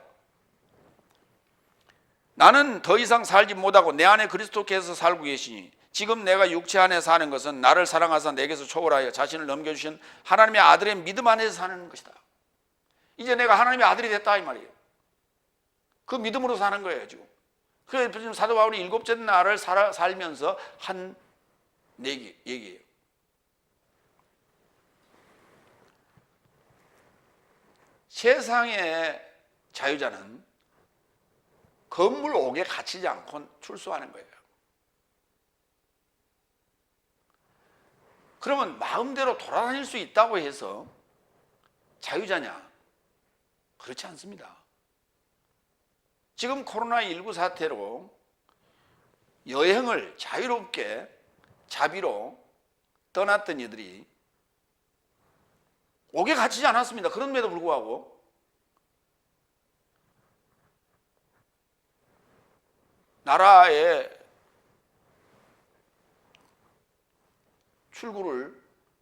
S1: 나는 더 이상 살지 못하고 내 안에 그리스도께서 살고 계시니 지금 내가 육체 안에 사는 것은 나를 사랑하사 내게서 초월하여 자신을 넘겨주신 하나님의 아들의 믿음 안에서 사는 것이다. 이제 내가 하나님의 아들이 됐다 이 말이에요. 그 믿음으로 사는 거예요 지금. 그래서 지금 사도 바울이 일곱째 날을 살면서 한 얘기예요. 세상의 자유자는 건물 옥에 갇히지 않고 출소하는 거예요. 그러면 마음대로 돌아다닐 수 있다고 해서 자유자냐? 그렇지 않습니다. 지금 코로나19 사태로 여행을 자유롭게 자비로 떠났던 이들이 옥에 갇히지 않았습니다. 그런데도 불구하고 나라의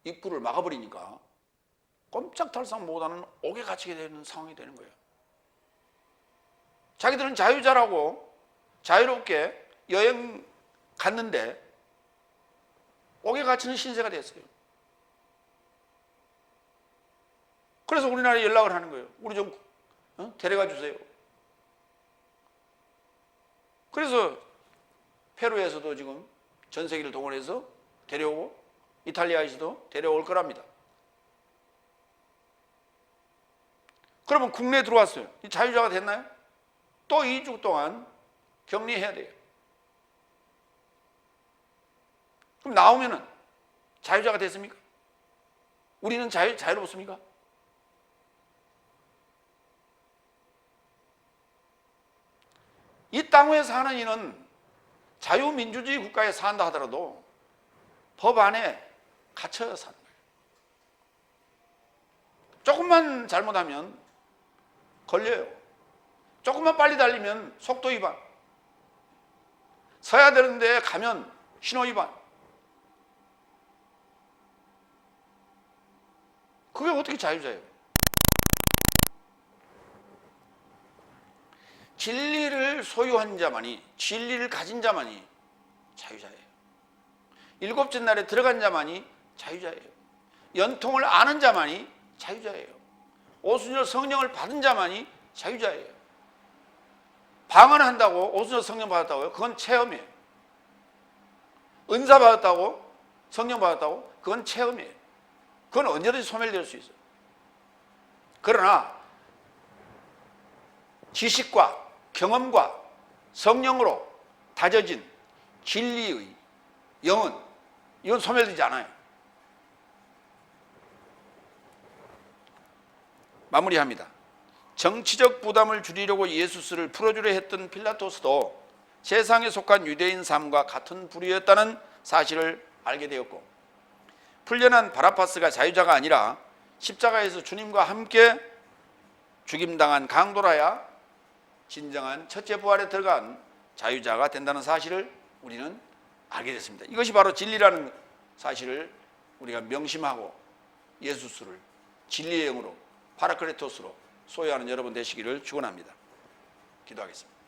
S1: 입구를 막아버리니까 꼼짝달싹 못하는 옥에 갇히게 되는 상황이 되는 거예요. 자기들은 자유자라고 자유롭게 여행 갔는데 옥에 갇히는 신세가 됐어요. 그래서 우리나라에 연락을 하는 거예요. 우리 좀 데려가 주세요. 그래서 페루에서도 지금 전세기를 동원해서 데려오고 이탈리아에서도 데려올 거랍니다. 그러면 국내에 들어왔어요. 자유자가 됐나요? 또 2주 동안 격리해야 돼요. 그럼 나오면은 자유자가 됐습니까? 우리는 자유롭습니까? 이 땅에 사는 이는 자유민주주의 국가에 산다 하더라도 법 안에 갇혀 사는 거예요. 조금만 잘못하면 걸려요. 조금만 빨리 달리면 속도 위반. 서야 되는데 가면 신호 위반. 그게 어떻게 자유자예요? 진리를 소유한 자만이, 진리를 가진 자만이 자유자예요. 일곱째 날에 들어간 자만이 자유자예요. 연통을 아는 자만이 자유자예요. 오순절 성령을 받은 자만이 자유자예요. 방언한다고 오순절 성령 받았다고요? 그건 체험이에요. 은사 받았다고, 성령 받았다고? 그건 체험이에요. 그건 언제든지 소멸될 수 있어요. 그러나 지식과 경험과 성령으로 다져진 진리의 영은 이건 소멸되지 않아요. 마무리합니다. 정치적 부담을 줄이려고 예수스를 풀어주려 했던 필라토스도 세상에 속한 유대인 삶과 같은 부류였다는 사실을 알게 되었고, 풀려난 바라파스가 자유자가 아니라 십자가에서 주님과 함께 죽임당한 강도라야 진정한 첫째 부활에 들어간 자유자가 된다는 사실을 우리는 알게 됐습니다. 이것이 바로 진리라는 사실을 우리가 명심하고 예수스를 진리의 영으로 파라클레토스로 소유하는 여러분 되시기를 축원합니다. 기도하겠습니다.